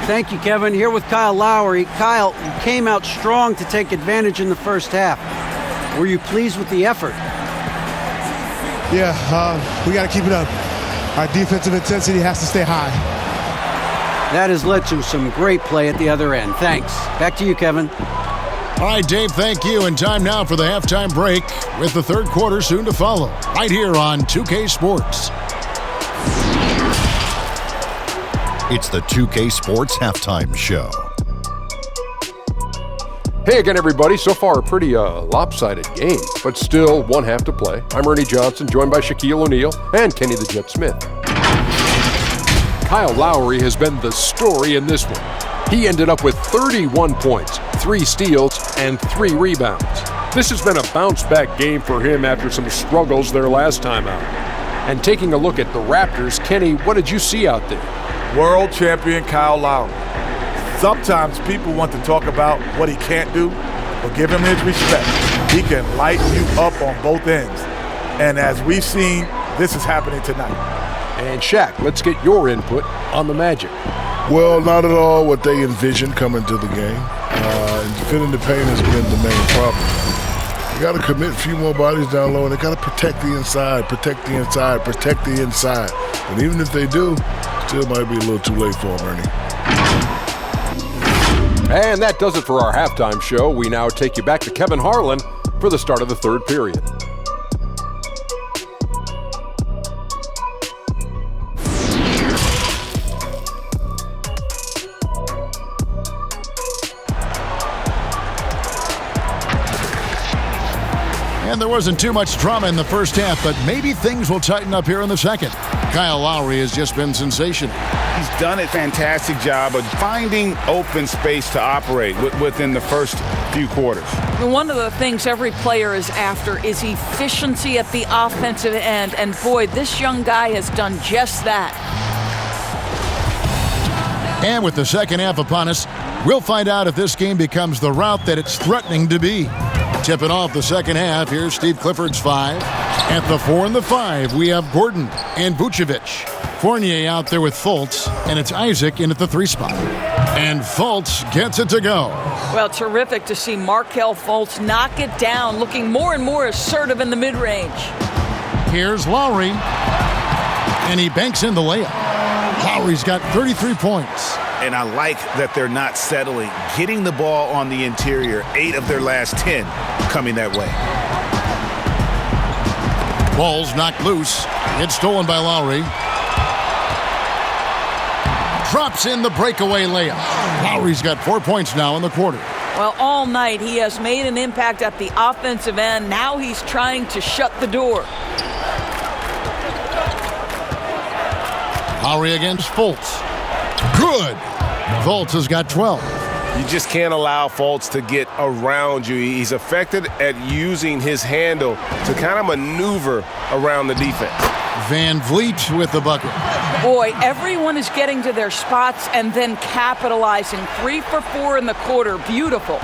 Thank you, Kevin. Here with Kyle Lowry. Kyle, you came out strong to take advantage in the first half. Were you pleased with the effort? Yeah, we got to keep it up. Our defensive intensity has to stay high. That has led to some great play at the other end. Thanks. Back to you, Kevin. All right, Dave, thank you. And time now for the halftime break with the third quarter soon to follow. Right here on 2K Sports. It's the 2K Sports Halftime Show. Hey again, everybody. So far, a pretty lopsided game, but still one half to play. I'm Ernie Johnson, joined by Shaquille O'Neal and Kenny the Jet Smith. Kyle Lowry has been the story in this one. He ended up with 31 points, 3 steals, and 3 rebounds. This has been a bounce-back game for him after some struggles their last time out. And taking a look at the Raptors, Kenny, what did you see out there? World champion Kyle Lowry. Sometimes people want to talk about what he can't do, but give him his respect. He can light you up on both ends. And as we've seen, this is happening tonight. And Shaq, let's get your input on the Magic. Well, not at all what they envisioned coming to the game. And defending the paint has been the main problem. You got to commit a few more bodies down low, and they got to protect the inside, protect the inside, protect the inside. And even if they do, still might be a little too late for them, Ernie. And that does it for our halftime show. We now take you back to Kevin Harlan for the start of the third period. And there wasn't too much drama in the first half, but maybe things will tighten up here in the second. Kyle Lowry has just been sensational. He's done a fantastic job of finding open space to operate within the first few quarters. One of the things every player is after is efficiency at the offensive end, and boy, this young guy has done just that. And with the second half upon us, we'll find out if this game becomes the route that it's threatening to be. Tipping off the second half, here's Steve Clifford's 5. At the 4 and the 5, we have Gordon and Vucevic. Fournier out there with Fultz, and it's Isaac in at the 3 spot. And Fultz gets it to go. Well, terrific to see Markelle Fultz knock it down, looking more and more assertive in the mid-range. Here's Lowry, and he banks in the layup. Lowry's got 33 points. And I like that they're not settling. Getting the ball on the interior, 8 of their last 10 coming that way. Ball's knocked loose. It's stolen by Lowry. Drops in the breakaway layup. Lowry's got 4 points now in the quarter. Well, all night he has made an impact at the offensive end. Now he's trying to shut the door. Lowry against Fultz. Good. Fultz has got 12. You just can't allow Fultz to get around you. He's effective at using his handle to kind of maneuver around the defense. Van Vliet with the bucket. Boy, everyone is getting to their spots and then capitalizing. 3 for 4 in the quarter. Beautiful.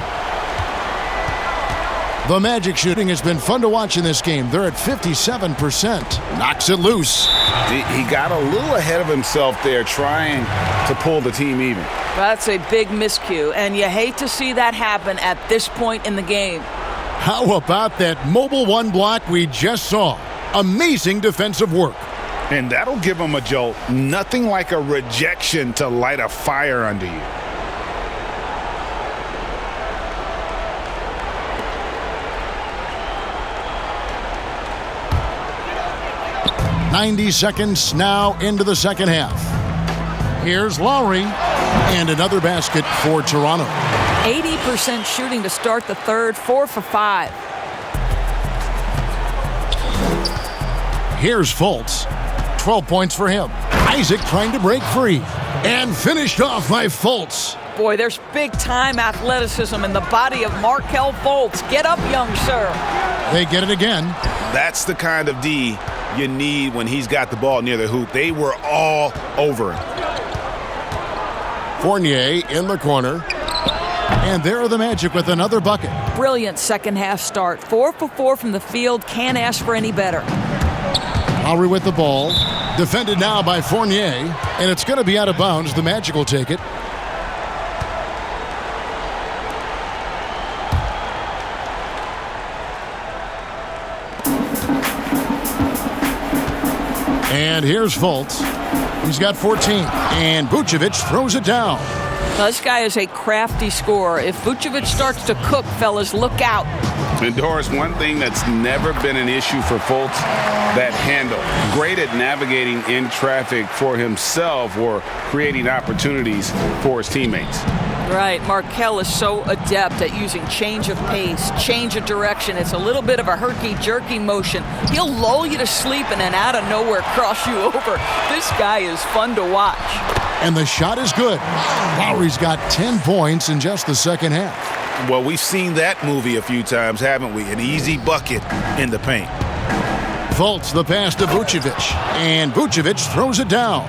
The Magic shooting has been fun to watch in this game. They're at 57%. Knocks it loose. He got a little ahead of himself there trying to pull the team even. That's a big miscue, and you hate to see that happen at this point in the game. How about that mobile 1 block we just saw? Amazing defensive work. And that'll give him a jolt. Nothing like a rejection to light a fire under you. .90 seconds now into the second half. Here's Lowry, and another basket for Toronto. 80% shooting to start the third, 4 for 5. Here's Fultz, 12 points for him. Isaac trying to break free, and finished off by Fultz. Boy, there's big-time athleticism in the body of Markelle Fultz. Get up, young sir. They get it again. That's the kind of D you need when he's got the ball near the hoop. They were all over him. Fournier in the corner. And there are the Magic with another bucket. Brilliant second half start. 4 for 4 from the field. Can't ask for any better. Lowry with the ball. Defended now by Fournier. And it's going to be out of bounds. The Magic will take it. And here's Fultz. He's got 14. And Vucevic throws it down. Now, this guy is a crafty scorer. If Vucevic starts to cook, fellas, look out. And Doris, one thing that's never been an issue for Fultz, that handle. Great at navigating in traffic for himself or creating opportunities for his teammates. Right, Markelle is so adept at using change of pace, change of direction. It's a little bit of a herky-jerky motion. He'll lull you to sleep and then out of nowhere cross you over. This guy is fun to watch. And the shot is good. Lowry's got 10 points in just the second half. Well, we've seen that movie a few times, haven't we? An easy bucket in the paint. Fultz the pass to Vucevic, and Vucevic throws it down.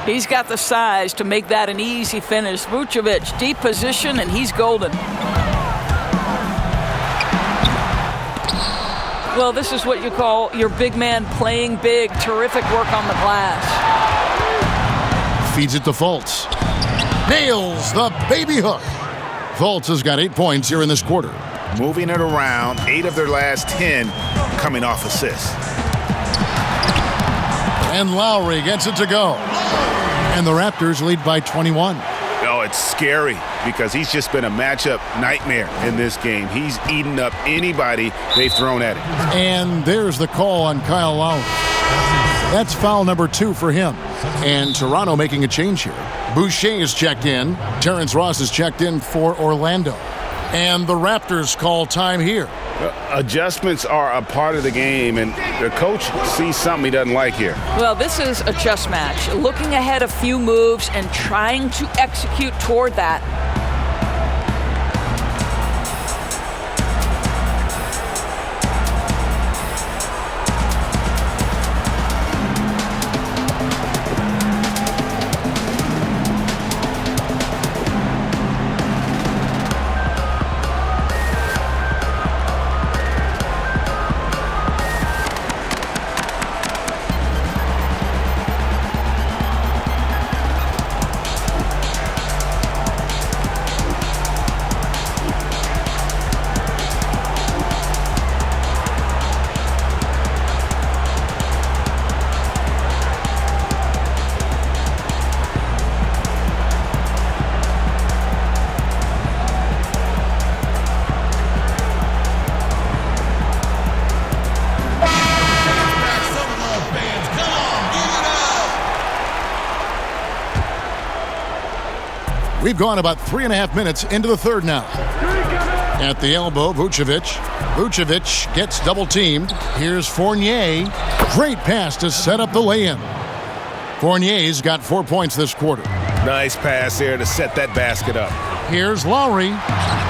He's got the size to make that an easy finish. Vucevic, deep position, and he's golden. Well, this is what you call your big man playing big. Terrific work on the glass. Feeds it to Fultz. Nails the baby hook. Fultz has got 8 points here in this quarter. Moving it around, 8 of their last 10 coming off assists. And Lowry gets it to go. And the Raptors lead by 21. Oh, it's scary because he's just been a matchup nightmare in this game. He's eaten up anybody they've thrown at him. And there's the call on Kyle Lowry. That's foul number 2 for him. And Toronto making a change here. Boucher is checked in. Terrence Ross is checked in for Orlando. And the Raptors call time here. Adjustments are a part of the game, and the coach sees something he doesn't like here. Well, this is a chess match. Looking ahead a few moves and trying to execute toward that. We've gone about 3.5 minutes into the third now. At the elbow, Vucevic. Vucevic gets double-teamed. Here's Fournier. Great pass to set up the lay-in. Fournier's got 4 points this quarter. Nice pass there to set that basket up. Here's Lowry.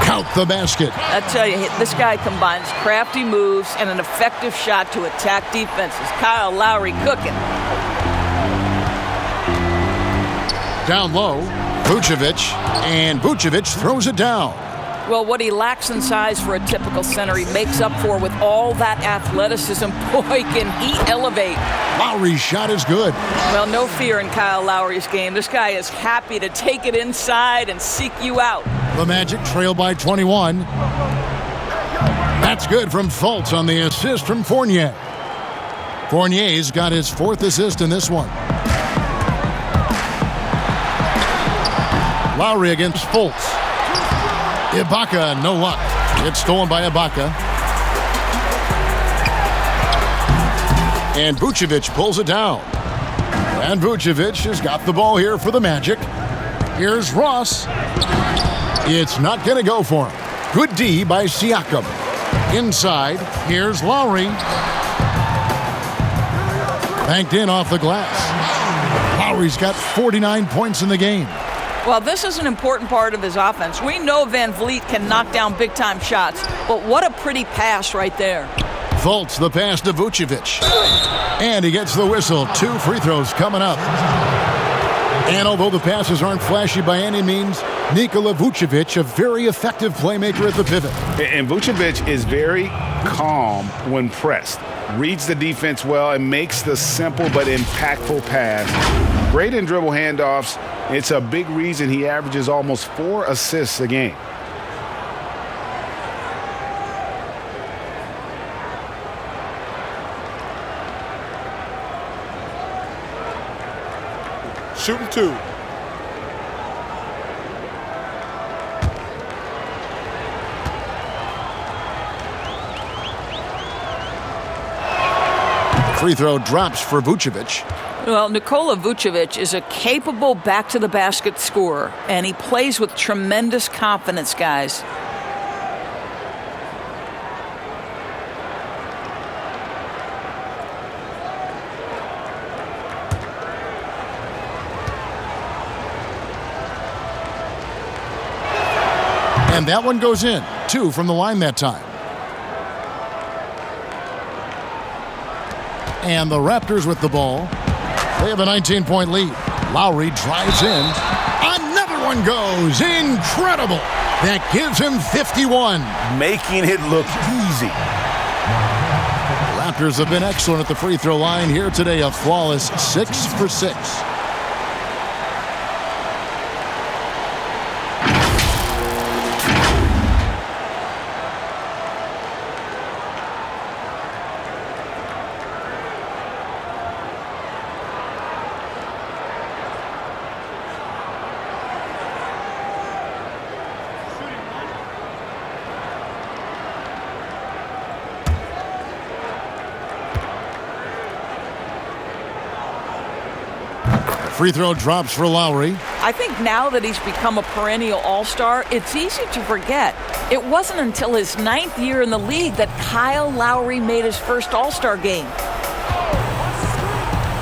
Count the basket. I tell you, this guy combines crafty moves and an effective shot to attack defenses. Kyle Lowry cooking. Down low, Vucevic, and Vucevic throws it down. Well, what he lacks in size for a typical center, he makes up for with all that athleticism. Boy, can he elevate. Lowry's shot is good. Well, no fear in Kyle Lowry's game. This guy is happy to take it inside and seek you out. The Magic trail by 21. That's good from Fultz on the assist from Fournier. Fournier's got his 4th assist in this one. Lowry against Fultz. Ibaka, no luck. It's stolen by Ibaka. And Vucevic pulls it down. And Vucevic has got the ball here for the Magic. Here's Ross. It's not going to go for him. Good D by Siakam. Inside, here's Lowry. Banked in off the glass. Lowry's got 49 points in the game. Well, this is an important part of his offense. We know Van Vliet can knock down big-time shots, but what a pretty pass right there. Fultz the pass to Vucevic. And he gets the whistle. 2 free throws coming up. And although the passes aren't flashy by any means, Nikola Vucevic, a very effective playmaker at the pivot. And Vucevic is very calm when pressed. Reads the defense well and makes the simple but impactful pass. Great in dribble handoffs. It's a big reason he averages almost 4 assists a game. Shooting 2. Free throw drops for Vucevic. Well, Nikola Vucevic is a capable back-to-the-basket scorer, and he plays with tremendous confidence, guys. And that one goes in. 2 from the line that time. And the Raptors with the ball. They have a 19-point lead. Lowry drives in. Another one goes. Incredible. That gives him 51. Making it look easy. Raptors have been excellent at the free throw line here today. A flawless 6 for 6. Free throw drops for Lowry. I think now that he's become a perennial all-star, it's easy to forget. It wasn't until his 9th year in the league that Kyle Lowry made his first all-star game.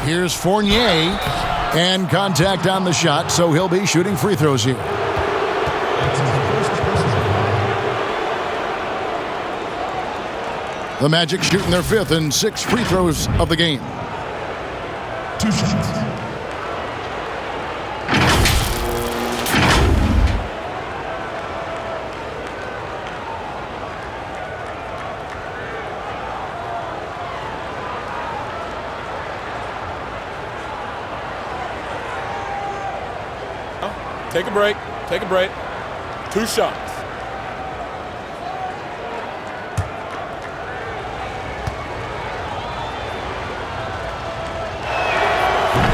Here's Fournier, and contact on the shot, so he'll be shooting free throws here. The Magic shooting their 5th and 6th free throws of the game. 2 shots. Take a break. Take a break. 2 shots.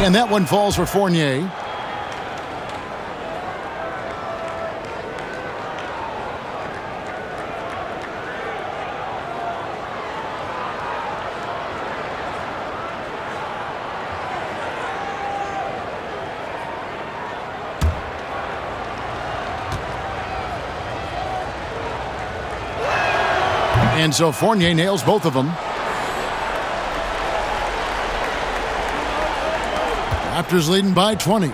And that one falls for Fournier. And so Fournier nails both of them. Raptors leading by 20.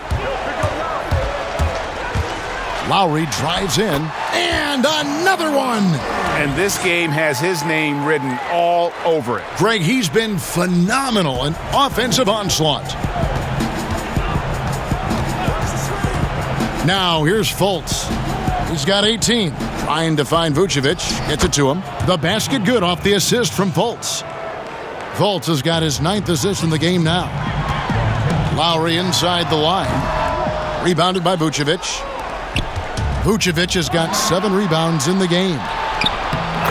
Lowry drives in, and another one! And this game has his name written all over it. Greg, he's been phenomenal in offensive onslaught. Now here's Fultz. He's got 18. Trying to find Vucevic. Gets it to him. The basket good off the assist from Fultz. Fultz has got his 9th assist in the game now. Lowry inside the line. Rebounded by Vucevic. Vucevic has got 7 rebounds in the game.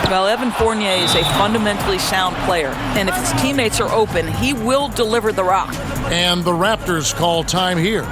Well, Evan Fournier is a fundamentally sound player, and if his teammates are open, he will deliver the rock. And the Raptors call time here.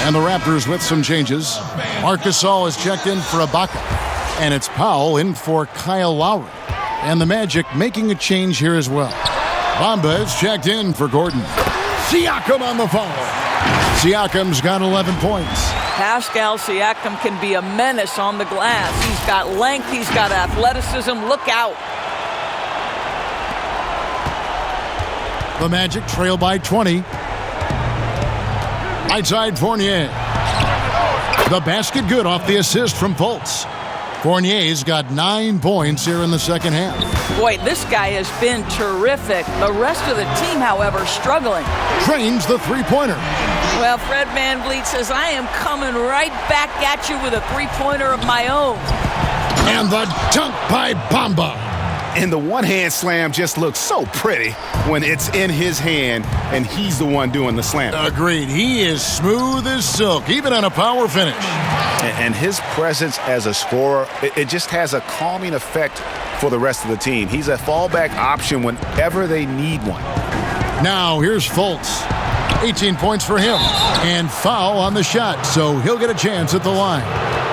And the Raptors with some changes. Marc Gasol is checked in for Ibaka. And it's Powell in for Kyle Lowry. And the Magic making a change here as well. Bamba is checked in for Gordon. Siakam on the foul. Siakam's got 11 points. Pascal Siakam can be a menace on the glass. He's got length. He's got athleticism. Look out. The Magic trail by 20. Right side Fournier. The basket good off the assist from Fultz. Fournier's got 9 points here in the second half. Boy, this guy has been terrific. The rest of the team, however, struggling. Trains the three-pointer. Well, Fred VanVleet says, I am coming right back at you with a three-pointer of my own. And the dunk by Bamba. And the one-hand slam just looks so pretty when it's in his hand and he's the one doing the slam. Agreed. He is smooth as silk, even on a power finish. And his presence as a scorer, it just has a calming effect for the rest of the team. He's a fallback option whenever they need one. Now here's Fultz. 18 points for him. And foul on the shot, so he'll get a chance at the line.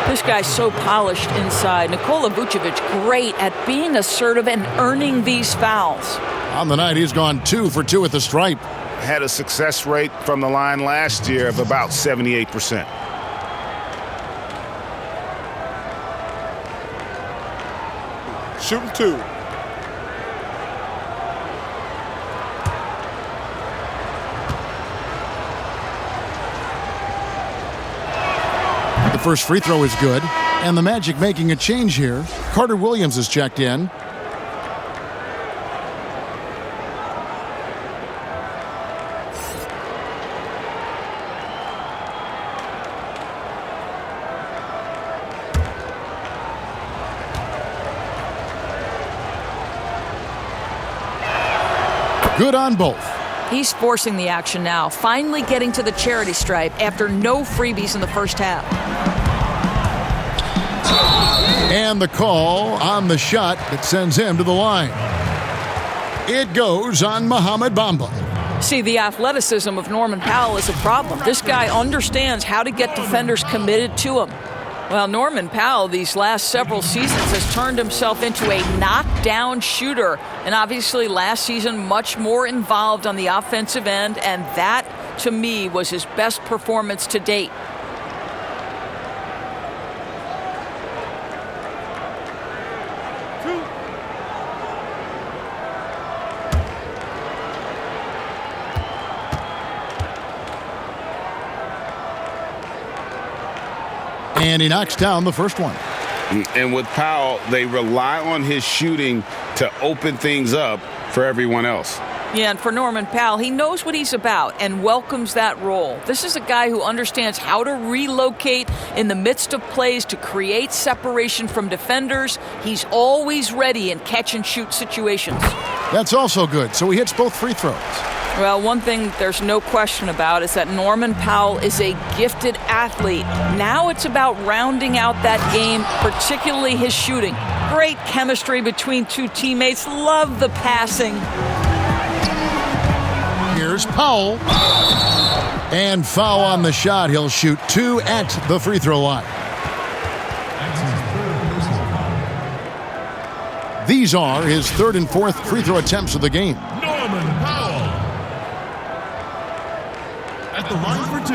This guy's so polished inside. Nikola Vucevic, great at being assertive and earning these fouls. On the night, he's gone 2 for 2 at the stripe. Had a success rate from the line last year of about 78%. Shooting 2. The first free throw is good, and the Magic making a change here. Carter Williams is checked in. Good on both. He's forcing the action now, finally getting to the charity stripe after no freebies in the first half. And the call on the shot that sends him to the line. It goes on Mohamed Bamba. See, the athleticism of Norman Powell is a problem. This guy understands how to get defenders committed to him. Well, Norman Powell, these last several seasons, has turned himself into a knockdown shooter. And obviously last season, much more involved on the offensive end. And that, to me, was his best performance to date. And he knocks down the first one. And with Powell, they rely on his shooting to open things up for everyone else. Yeah, and for Norman Powell, he knows what he's about and welcomes that role. This is a guy who understands how to relocate in the midst of plays to create separation from defenders. He's always ready in catch-and-shoot situations. That's also good, so he hits both free throws. Well, one thing there's no question about is that Norman Powell is a gifted athlete. Now it's about rounding out that game, particularly his shooting. Great chemistry between two teammates. Love the passing. Here's Powell. And foul on the shot. He'll shoot 2 at the free throw line. These are his 3rd and 4th free throw attempts of the game. Norman Powell at the line for 2.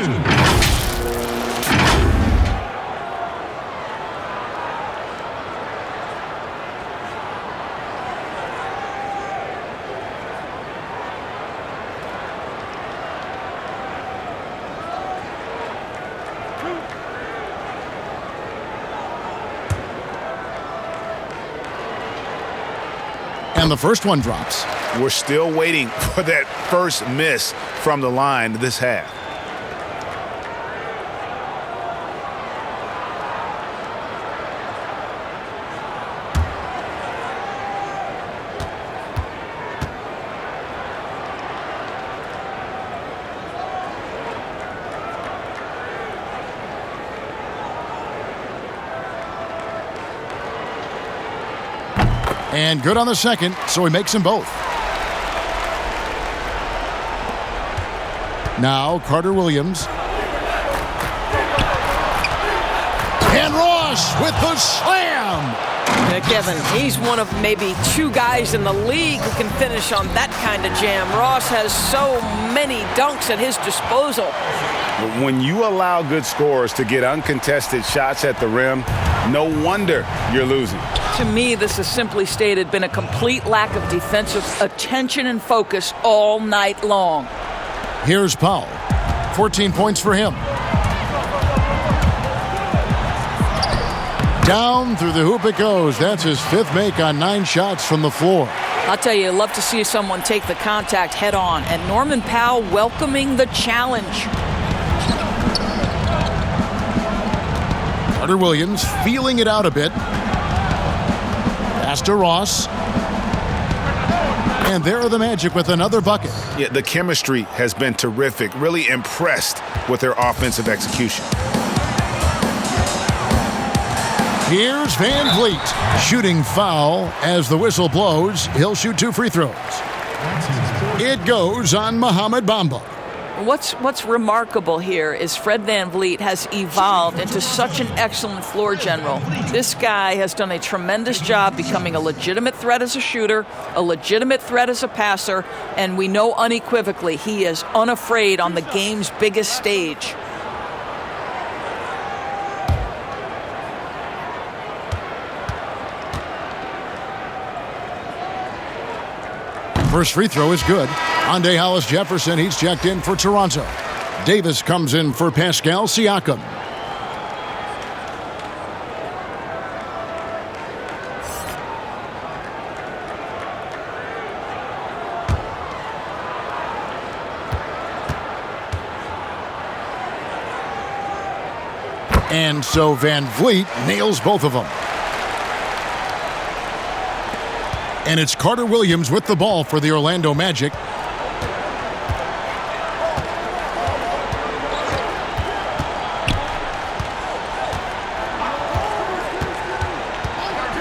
And the first one drops. We're still waiting for that first miss from the line this half. And good on the second, so he makes them both. Now Carter Williams. And Ross with the slam. Kevin, he's one of maybe 2 guys in the league who can finish on that kind of jam. Ross has so many dunks at his disposal. When you allow good scorers to get uncontested shots at the rim, no wonder you're losing. To me, this has simply stated been a complete lack of defensive attention and focus all night long. Here's Powell. 14 points for him. Down through the hoop it goes. That's his 5th make on 9 shots from the floor. I'll tell you, I'd love to see someone take the contact head on, and Norman Powell welcoming the challenge. Carter Williams feeling it out a bit. Pass to Ross. And there are the Magic with another bucket. Yeah, the chemistry has been terrific. Really impressed with their offensive execution. Here's Van Vliet. Shooting foul as the whistle blows. He'll shoot 2 free throws. It goes on Mohamed Bamba. What's remarkable here is Fred Van Vliet has evolved into such an excellent floor general. This guy has done a tremendous job becoming a legitimate threat as a shooter, a legitimate threat as a passer, and we know unequivocally he is unafraid on the game's biggest stage. First free throw is good. Andre Hollis-Jefferson, he's checked in for Toronto. Davis comes in for Pascal Siakam. And so Van Vliet nails both of them. And it's Carter Williams with the ball for the Orlando Magic.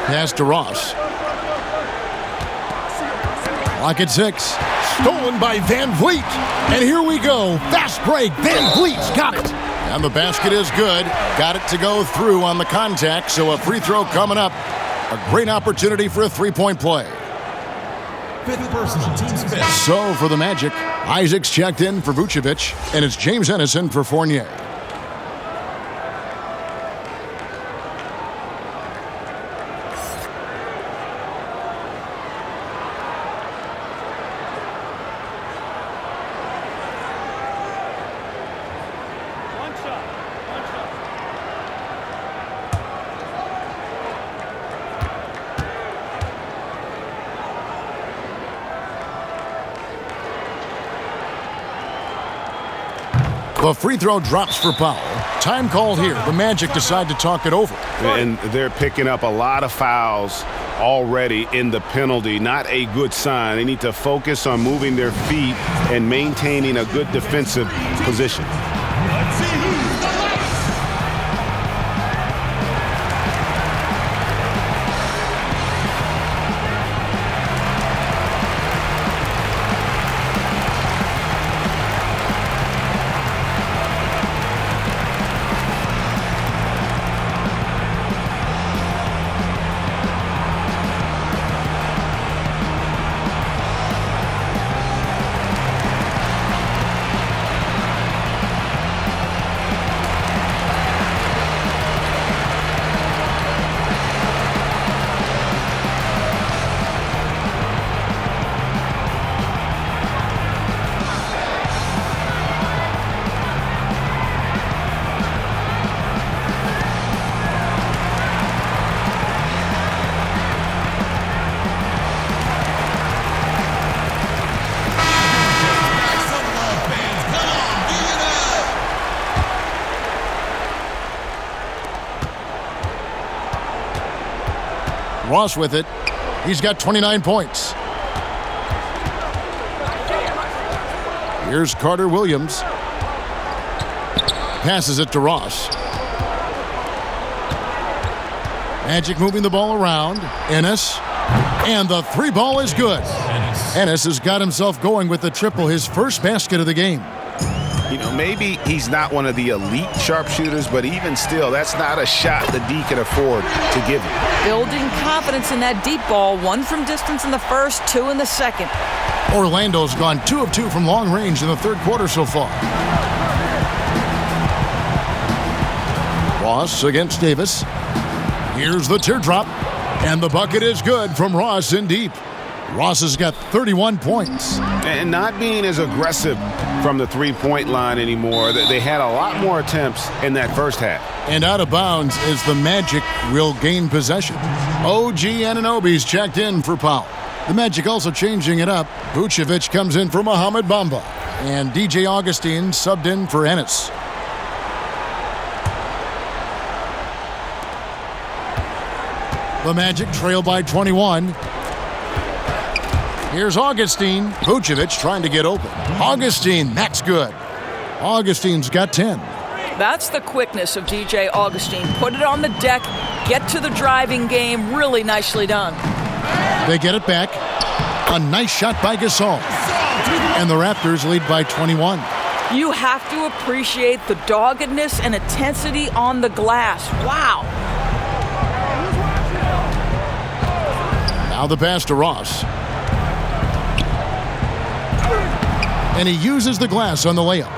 Pass to Ross. Clock at 6. Stolen by Van Vliet. And here we go. Fast break. Van Vliet's got it. And the basket is good. Got it to go through on the contact. So a free throw coming up. A great opportunity for a three-point play. 5th personal, team's 5th. So for the Magic, Isaac's checked in for Vucevic, and it's James Ennison for Fournier. The free throw drops for Powell. Time called here. The Magic decide to talk it over. And they're picking up a lot of fouls already in the penalty. Not a good sign. They need to focus on moving their feet and maintaining a good defensive position. Let's see who's the left. Ross with it. He's got 29 points. Here's Carter Williams. Passes it to Ross. Magic moving the ball around. Ennis. And the three ball is good. Ennis has got himself going with the triple, his first basket of the game. You know, maybe he's not one of the elite sharpshooters, but even still, that's not a shot the D can afford to give him. Building confidence in that deep ball. 1 from distance in the first, 2 in the second. Orlando's gone 2 of 2 from long range in the third quarter so far. Ross against Davis. Here's the teardrop. And the bucket is good from Ross in deep. Ross has got 31 points. And not being as aggressive from the three-point line anymore. They had a lot more attempts in that first half. And out of bounds as the Magic will gain possession. OG Anunoby's checked in for Powell. The Magic also changing it up. Vucevic comes in for Mohamed Bamba. And DJ Augustine subbed in for Ennis. The Magic trail by 21. Here's Augustine. Vucevic trying to get open. Augustine, that's good. Augustine's got 10. That's the quickness of DJ Augustine. Put it on the deck, get to the driving game. Really nicely done. They get it back. A nice shot by Gasol. And the Raptors lead by 21. You have to appreciate the doggedness and intensity on the glass. Wow. Now the pass to Ross. And he uses the glass on the layup.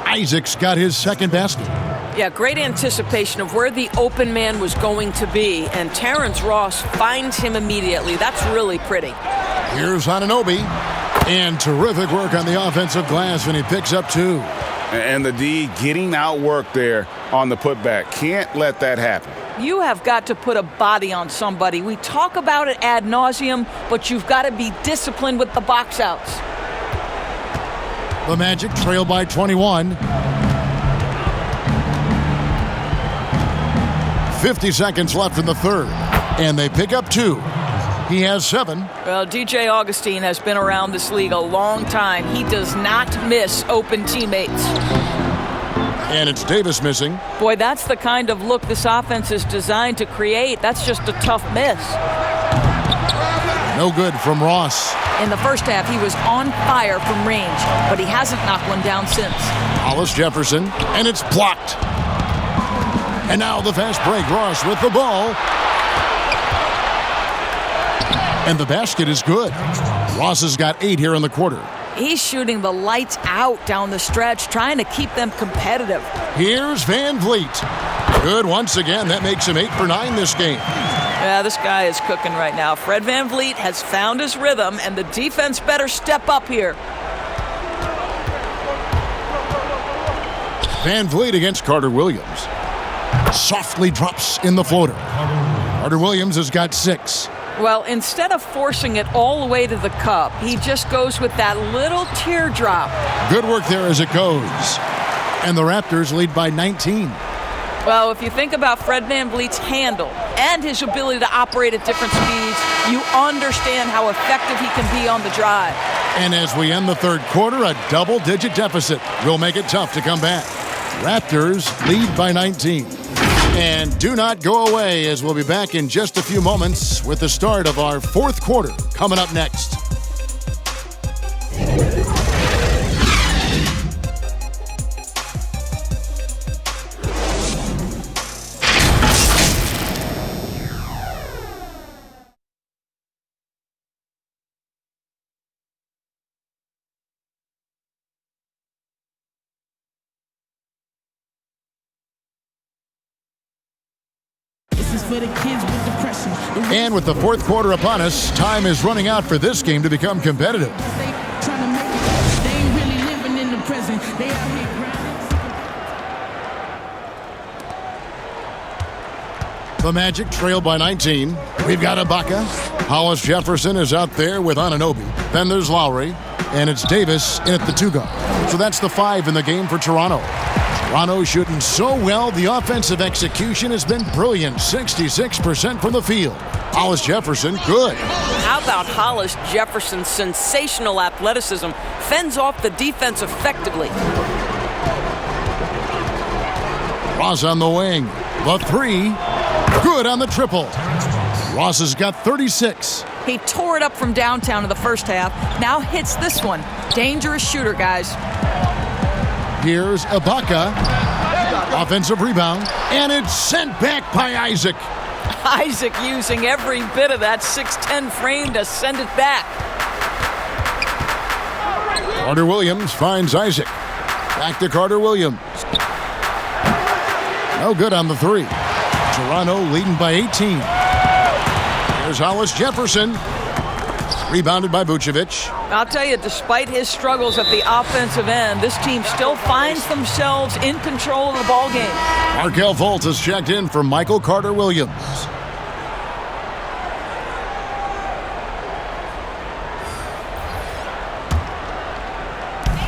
Isaac's got his second basket. Yeah, great anticipation of where the open man was going to be, and Terrence Ross finds him immediately. That's really pretty. Here's Anunoby, and terrific work on the offensive glass, and he picks up 2. And the D getting outworked there on the putback. Can't let that happen. You have got to put a body on somebody. We talk about it ad nauseum, but you've got to be disciplined with the box outs. The Magic trail by 21. 50 seconds left in the third. And they pick up 2. He has 7. Well, DJ Augustine has been around this league a long time. He does not miss open teammates. And it's Davis missing. Boy, that's the kind of look this offense is designed to create. That's just a tough miss. No good from Ross. In the first half, he was on fire from range, but he hasn't knocked one down since. Hollis Jefferson, and it's blocked. And now the fast break. Ross with the ball. And the basket is good. Ross has got 8 here in the quarter. He's shooting the lights out down the stretch, trying to keep them competitive. Here's Van Vliet. Good once again. That makes him 8 for 9 this game. Yeah, this guy is cooking right now. Fred Van Vliet has found his rhythm, and the defense better step up here. Van Vliet against Carter Williams. Softly drops in the floater. Carter Williams has got 6. Well, instead of forcing it all the way to the cup, he just goes with that little teardrop. Good work there as it goes. And the Raptors lead by 19. Well, if you think about Fred Van Vliet's handle and his ability to operate at different speeds, you understand how effective he can be on the drive. And as we end the third quarter, a double-digit deficit will make it tough to come back. Raptors lead by 19. And do not go away, as we'll be back in just a few moments with the start of our fourth quarter coming up next. For the kids with depression. And with the fourth quarter upon us, time is running out for this game to become competitive. They trying to make it. They ain't really living in the present. They out here grinding. The Magic trail by 19. We've got Ibaka. Hollis Jefferson is out there with Anunoby. Then there's Lowry. And it's Davis in at the 2 guard. So that's the 5 in the game for Toronto. Toronto shooting so well, the offensive execution has been brilliant. 66% from the field. Hollis Jefferson, good. How about Hollis Jefferson's sensational athleticism fends off the defense effectively. Ross on the wing. The 3. Good on the triple. Ross has got 36. He tore it up from downtown in the first half. Now hits this one. Dangerous shooter, guys. Here's Ibaka. Offensive rebound. And it's sent back by Isaac. Isaac using every bit of that 6'10 frame to send it back. Carter Williams finds Isaac. Back to Carter Williams. No good on the 3. Toronto leading by 18. Here's Hollis Jefferson. Rebounded by Vucevic. I'll tell you, despite his struggles at the offensive end, this team still finds themselves in control of the ball game. Markelle Fultz has checked in for Michael Carter-Williams.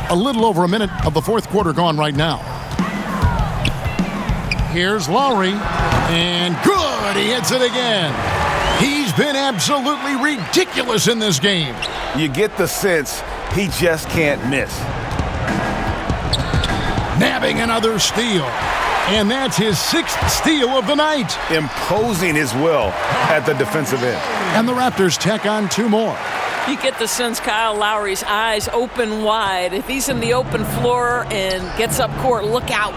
A little over a minute of the fourth quarter gone right now. Here's Lowry, and good, he hits it again. He's been absolutely ridiculous in this game. You get the sense he just can't miss. Nabbing another steal, and that's his 6th steal of the night. Imposing his will at the defensive end. And the Raptors tack on 2 more. You get the sense Kyle Lowry's eyes open wide. If he's in the open floor and gets up court, look out.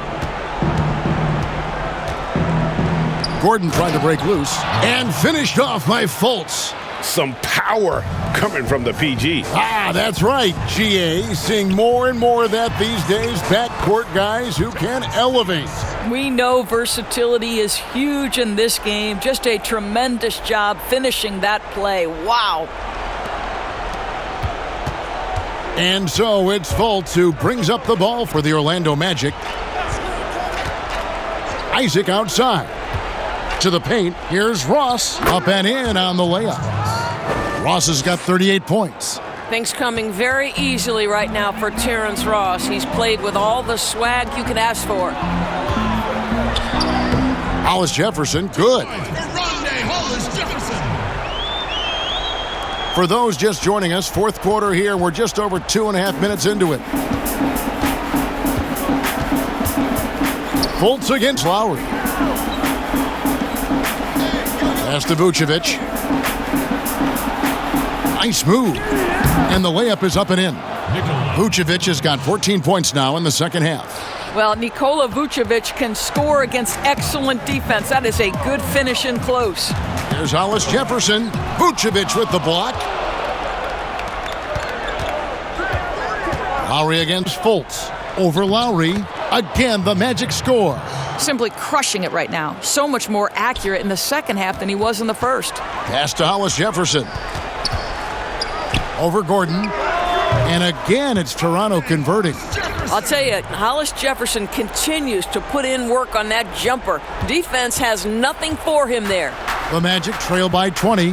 Gordon tried to break loose and finished off by Fultz. Some power coming from the PG. That's right, GA. Seeing more and more of that these days. Backcourt guys who can elevate. We know versatility is huge in this game. Just a tremendous job finishing that play. Wow. And so it's Fultz who brings up the ball for the Orlando Magic. Isaac outside. To the paint, here's Ross. Up and in on the layup. Ross has got 38 points. Things coming very easily right now for Terrence Ross. He's played with all the swag you could ask for. Hollis Jefferson, good. For those just joining us, fourth quarter here. We're just over 2.5 minutes into it. Fultz against Lowry. Pass to Vucevic. Nice move. And the layup is up and in. Vucevic has got 14 points now in the second half. Well, Nikola Vucevic can score against excellent defense. That is a good finish in close. There's Hollis Jefferson. Vucevic with the block. Lowry against Fultz. Over Lowry. Again, the Magic score. Simply crushing it right now. So much more accurate in the second half than he was in the first. Pass to Hollis Jefferson. Over Gordon. And again, it's Toronto converting. I'll tell you, Hollis Jefferson continues to put in work on that jumper. Defense has nothing for him there. The Magic trail by 20.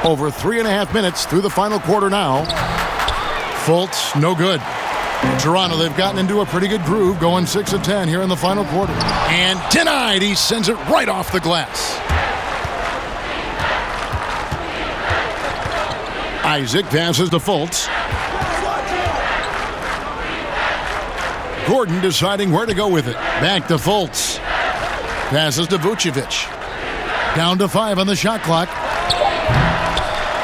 Over 3.5 minutes through the final quarter now. Fultz, no good. Toronto, they've gotten into a pretty good groove, going 6 of 10 here in the final quarter. And denied, he sends it right off the glass. Isaac passes to Fultz. Gordon deciding where to go with it. Back to Fultz. Passes to Vucevic. Down to 5 on the shot clock.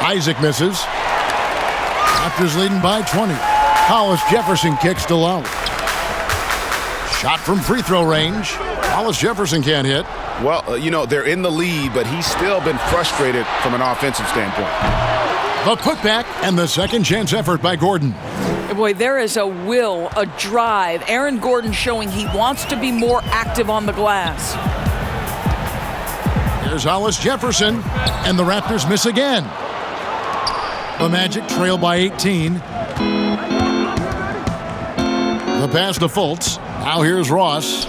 Isaac misses. Raptors leading by 20. Hollis Jefferson kicks to Lowry. Shot from free throw range. Hollis Jefferson can't hit. Well, they're in the lead, but he's still been frustrated from an offensive standpoint. The putback and the second chance effort by Gordon. Boy, there is a will, a drive. Aaron Gordon showing he wants to be more active on the glass. Here's Hollis Jefferson, and the Raptors miss again. The Magic trail by 18. The pass to Fultz. Now here's Ross.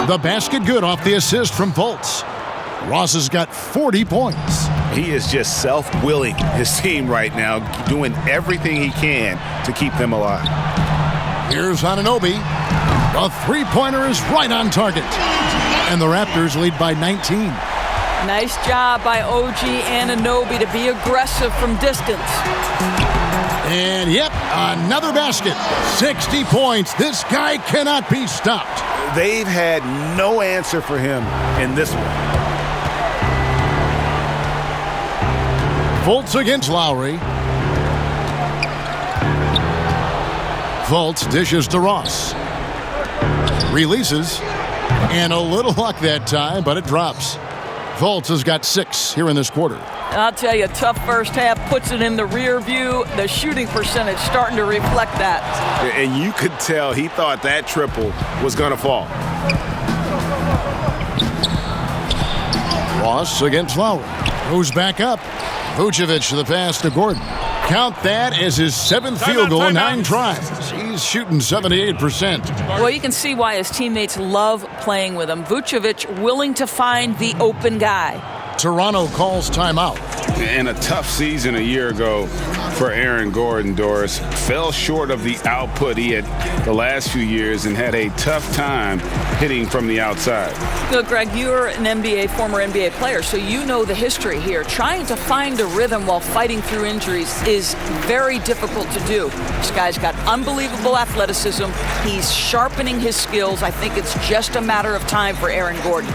The basket good off the assist from Fultz. Ross has got 40 points. He is just self-willing his team right now, doing everything he can to keep them alive. Here's Anunoby. The three-pointer is right on target. And the Raptors lead by 19. Nice job by OG Anunoby to be aggressive from distance. And yep, another basket. 60 points. This guy cannot be stopped. They've had no answer for him in this one. Fultz against Lowry. Fultz dishes to Ross. Releases. And a little luck that time, but it drops. Fultz has got 6 here in this quarter. I'll tell you, tough first half, puts it in the rear view. The shooting percentage starting to reflect that. And you could tell he thought that triple was going to fall. Loss against Lowry. Goes back up. Vucevic to the pass to Gordon. Count that as his 7th field goal in 9 tries. He's shooting 78%. Well, you can see why his teammates love playing with him. Vucevic willing to find the open guy. Toronto calls timeout. And a tough season a year ago for Aaron Gordon, Doris. Fell short of the output he had the last few years and had a tough time hitting from the outside. Look, Greg, you're an former NBA player, so you know the history here. Trying to find a rhythm while fighting through injuries is very difficult to do. This guy's got unbelievable athleticism. He's sharpening his skills. I think it's just a matter of time for Aaron Gordon.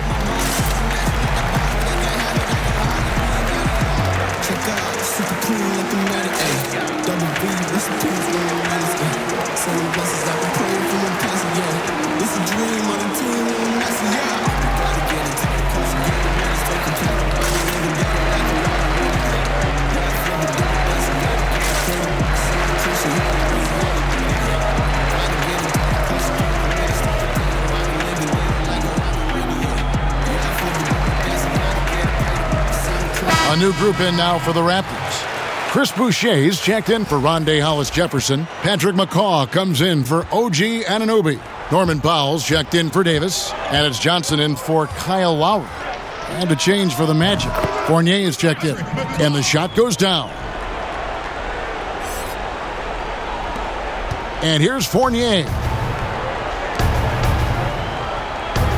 A new group in now for the Raptors. Chris Boucher's checked in for Rondé Hollis-Jefferson. Patrick McCaw comes in for OG Anunoby. Norman Powell's checked in for Davis. And it's Johnson in for Kyle Lowry. And a change for the Magic. Fournier is checked in. And the shot goes down. And here's Fournier.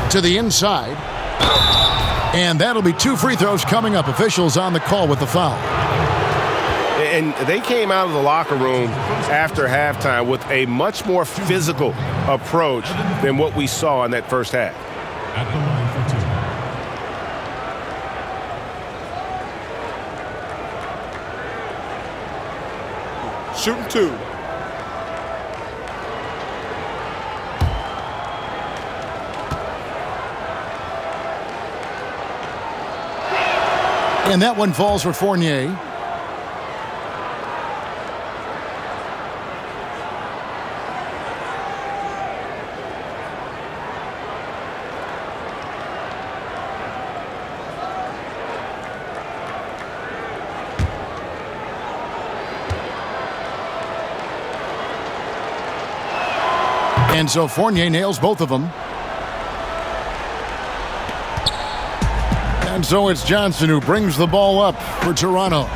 To the inside. And that'll be 2 free throws coming up. Officials on the call with the foul. And they came out of the locker room after halftime with a much more physical approach than what we saw in that first half. At the line for 2. Shooting 2. And that one falls for Fournier. And so Fournier nails both of them. And so it's Johnson who brings the ball up for Toronto.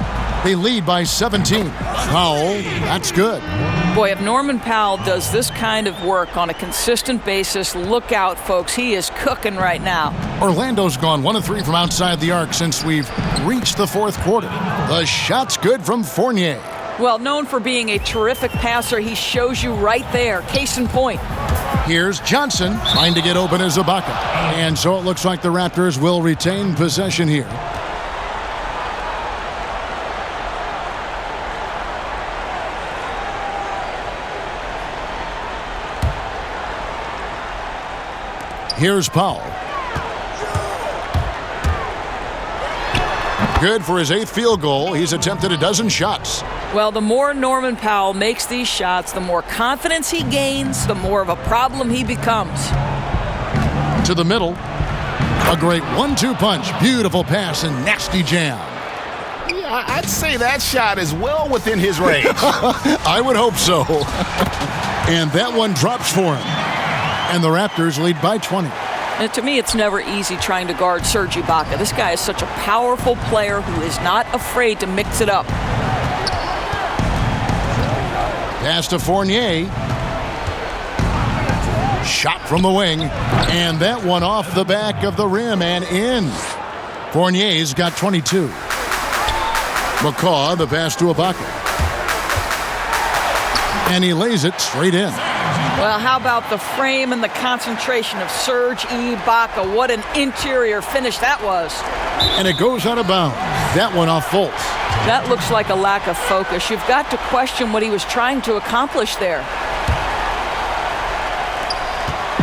They lead by 17. Powell, that's good. Boy, if Norman Powell does this kind of work on a consistent basis, look out, folks. He is cooking right now. Orlando's gone 1 of 3 from outside the arc since we've reached the 4th quarter. The shot's good from Fournier. Well, known for being a terrific passer, he shows you right there. Case in point. Here's Johnson trying to get open as Ibaka. And so it looks like the Raptors will retain possession here. Here's Powell. Good for his 8th field goal. He's attempted a dozen shots. Well, the more Norman Powell makes these shots, the more confidence he gains, the more of a problem he becomes. To the middle. A great 1-2 punch. Beautiful pass and nasty jam. Yeah, I'd say that shot is well within his range. I would hope so. And that one drops for him. And the Raptors lead by 20. And to me, it's never easy trying to guard Serge Ibaka. This guy is such a powerful player who is not afraid to mix it up. Pass to Fournier. Shot from the wing. And that one off the back of the rim and in. Fournier's got 22. McCaw, the pass to Ibaka. And he lays it straight in. Well, how about the frame and the concentration of Serge Ibaka? What an interior finish that was. And it goes out of bounds. That one off Fultz. That looks like a lack of focus. You've got to question what he was trying to accomplish there.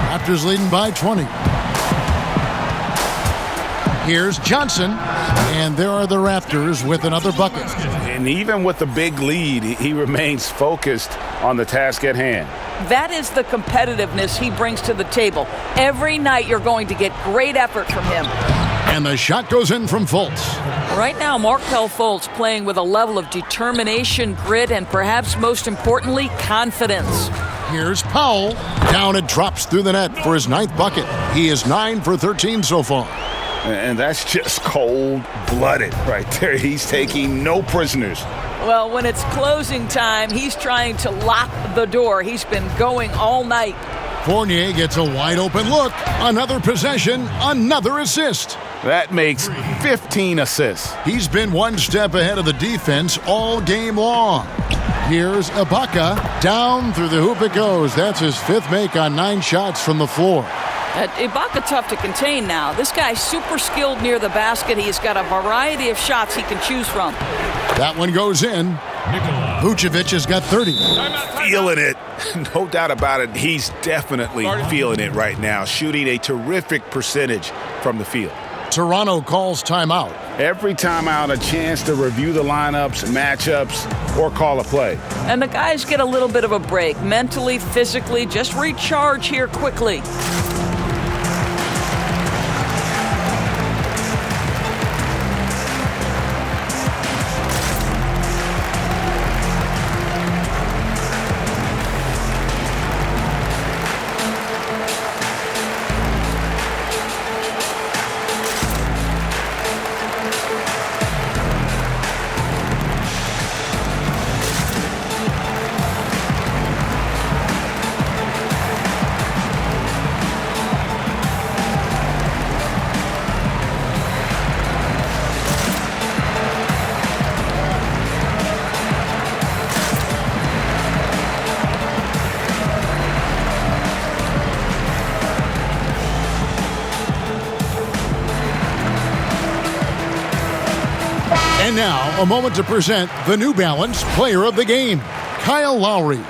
Raptors leading by 20. Here's Johnson. And there are the Raptors with another bucket. And even with the big lead, he remains focused on the task at hand. That is the competitiveness he brings to the table. Every night you're going to get great effort from him. And the shot goes in from Fultz. Right now, Markelle Fultz playing with a level of determination, grit, and perhaps most importantly, confidence. Here's Powell. Down it drops through the net for his 9th bucket. He is 9 for 13 so far. And that's just cold-blooded right there. He's taking no prisoners. Well, when it's closing time, he's trying to lock the door. He's been going all night. Fournier gets a wide-open look. Another possession, another assist. That makes 15 assists. He's been one step ahead of the defense all game long. Here's Ibaka. Down through the hoop it goes. That's his 5th make on 9 shots from the floor. Ibaka tough to contain now. This guy's super skilled near the basket. He's got a variety of shots he can choose from. That one goes in. Vucevic has got 30. Feeling it. No doubt about it. He's definitely feeling it right now. Shooting a terrific percentage from the field. Toronto calls timeout. Every timeout, a chance to review the lineups, matchups, or call a play. And the guys get a little bit of a break. Mentally, physically, just recharge here quickly. And now, a moment to present the New Balance Player of the Game, Kyle Lowry.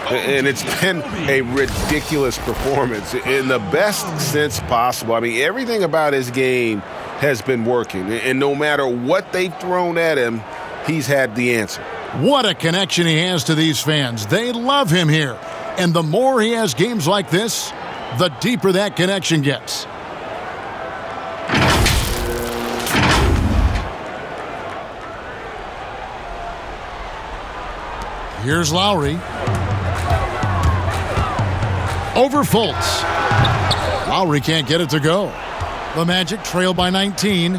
And it's been a ridiculous performance in the best sense possible. I mean, everything about his game has been working. And no matter what they've thrown at him, he's had the answer. What a connection he has to these fans. They love him here. And the more he has games like this, the deeper that connection gets. Here's Lowry. Over Fultz. Lowry can't get it to go. The Magic trail by 19.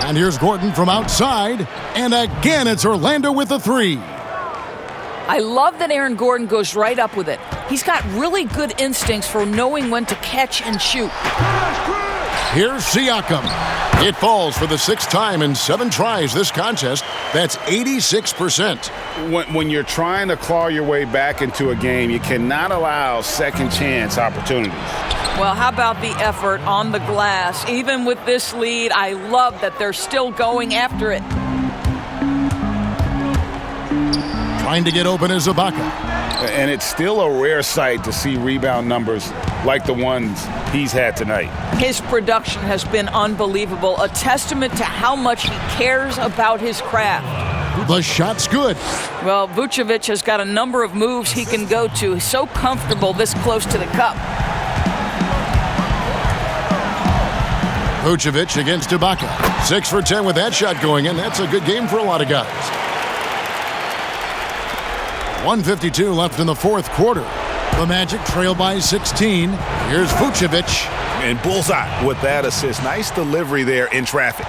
And here's Gordon from outside. And again, it's Orlando with the 3. I love that Aaron Gordon goes right up with it. He's got really good instincts for knowing when to catch and shoot. Here's Siakam. It falls for the 6th time in 7 tries this contest. That's 86%. When you're trying to claw your way back into a game, you cannot allow second chance opportunities. Well, how about the effort on the glass? Even with this lead, I love that they're still going after it. Trying to get open is Ibaka. And it's still a rare sight to see rebound numbers like the ones he's had tonight. His production has been unbelievable, a testament to how much he cares about his craft. The shot's good. Well, Vucevic has got a number of moves he can go to. So comfortable this close to the cup. Vucevic against Ibaka. 6 for 10 with that shot going in. That's a good game for a lot of guys. 1:52 left in the 4th quarter. The Magic trail by 16. Here's Vucevic. And bullseye with that assist. Nice delivery there in traffic.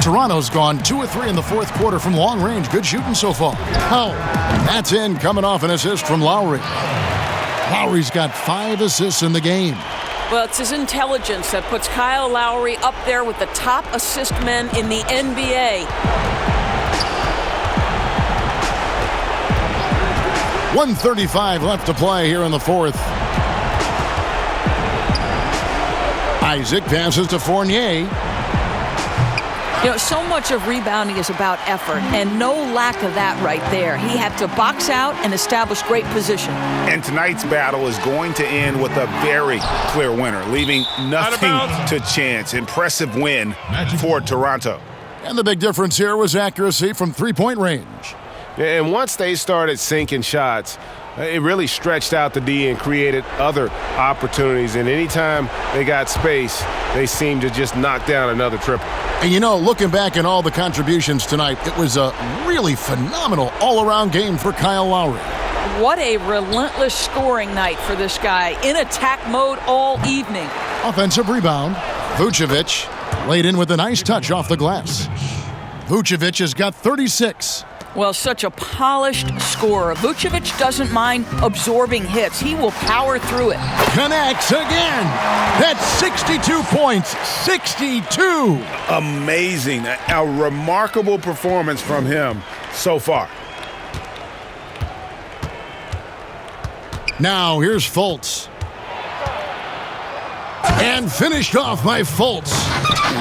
Toronto's gone 2 of 3 in the 4th quarter from long range. Good shooting so far. Oh, that's in, coming off an assist from Lowry. Lowry's got 5 assists in the game. Well, it's his intelligence that puts Kyle Lowry up there with the top assist men in the NBA. 1:35 left to play here in the 4th. Isaac passes to Fournier. You know, so much of rebounding is about effort, and no lack of that right there. He had to box out and establish great position. And tonight's battle is going to end with a very clear winner, leaving nothing to chance. Impressive win for Toronto. And the big difference here was accuracy from 3-point range. And once they started sinking shots, It really stretched out the D and created other opportunities. And anytime they got space, they seemed to just knock down another triple. And you know, looking back at all the contributions tonight, it was a really phenomenal all-around game for Kyle Lowry. What a relentless scoring night for this guy, in attack mode all evening. Offensive rebound. Vucevic laid in with a nice touch off the glass. Vucevic has got 36. Well, such a polished scorer. Vucevic doesn't mind absorbing hits. He will power through it. Connects again. That's 62 points. 62. Amazing. A remarkable performance from him so far. Now here's Fultz. And finished off by Fultz.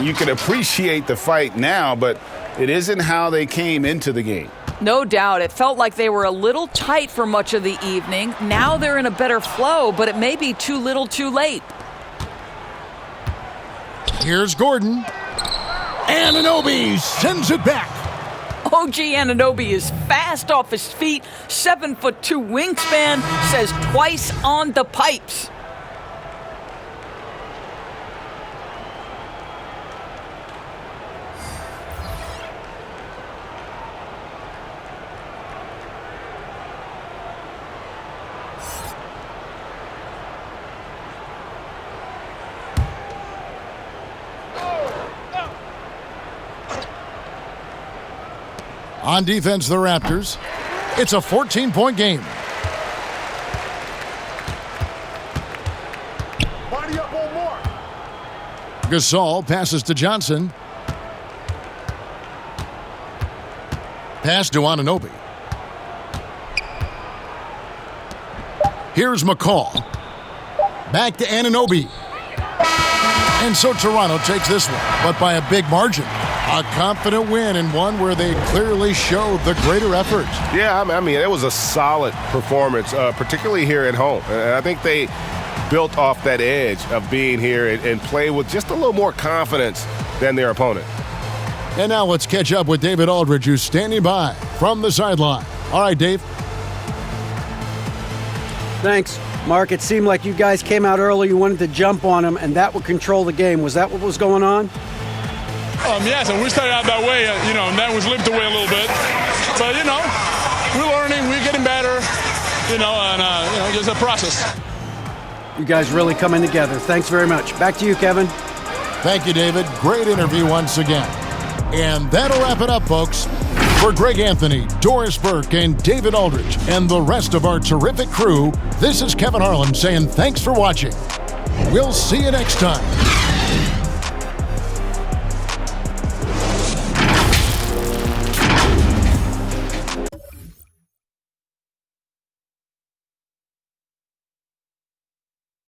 You can appreciate the fight now, but it isn't how they came into the game. No doubt. It felt like they were a little tight for much of the evening. Now they're in a better flow, but it may be too little too late. Here's Gordon. Anunoby sends it back. OG Anunoby is fast off his feet. 7'2" wingspan, says twice on the pipes. On defense, the Raptors. It's a 14-point game. Body up on more. Gasol passes to Johnson. Pass to Anunoby. Here's McCall. Back to Anunoby. And so Toronto takes this one, but by a big margin. A confident win, and one where they clearly showed the greater effort. Yeah, I mean, it was a solid performance, particularly here at home. And I think they built off that edge of being here and play with just a little more confidence than their opponent. And now let's catch up with David Aldridge, who's standing by from the sideline. All right, Dave. Thanks, Mark. It seemed like you guys came out early. You wanted to jump on them, and that would control the game. Was that what was going on? Yes, and we started out that way, and that was limped away a little bit. But, we're learning, we're getting better, and just a process. You guys really coming together. Thanks very much. Back to you, Kevin. Thank you, David. Great interview once again. And that'll wrap it up, folks. For Greg Anthony, Doris Burke, and David Aldridge, and the rest of our terrific crew, this is Kevin Harlan saying thanks for watching. We'll see you next time.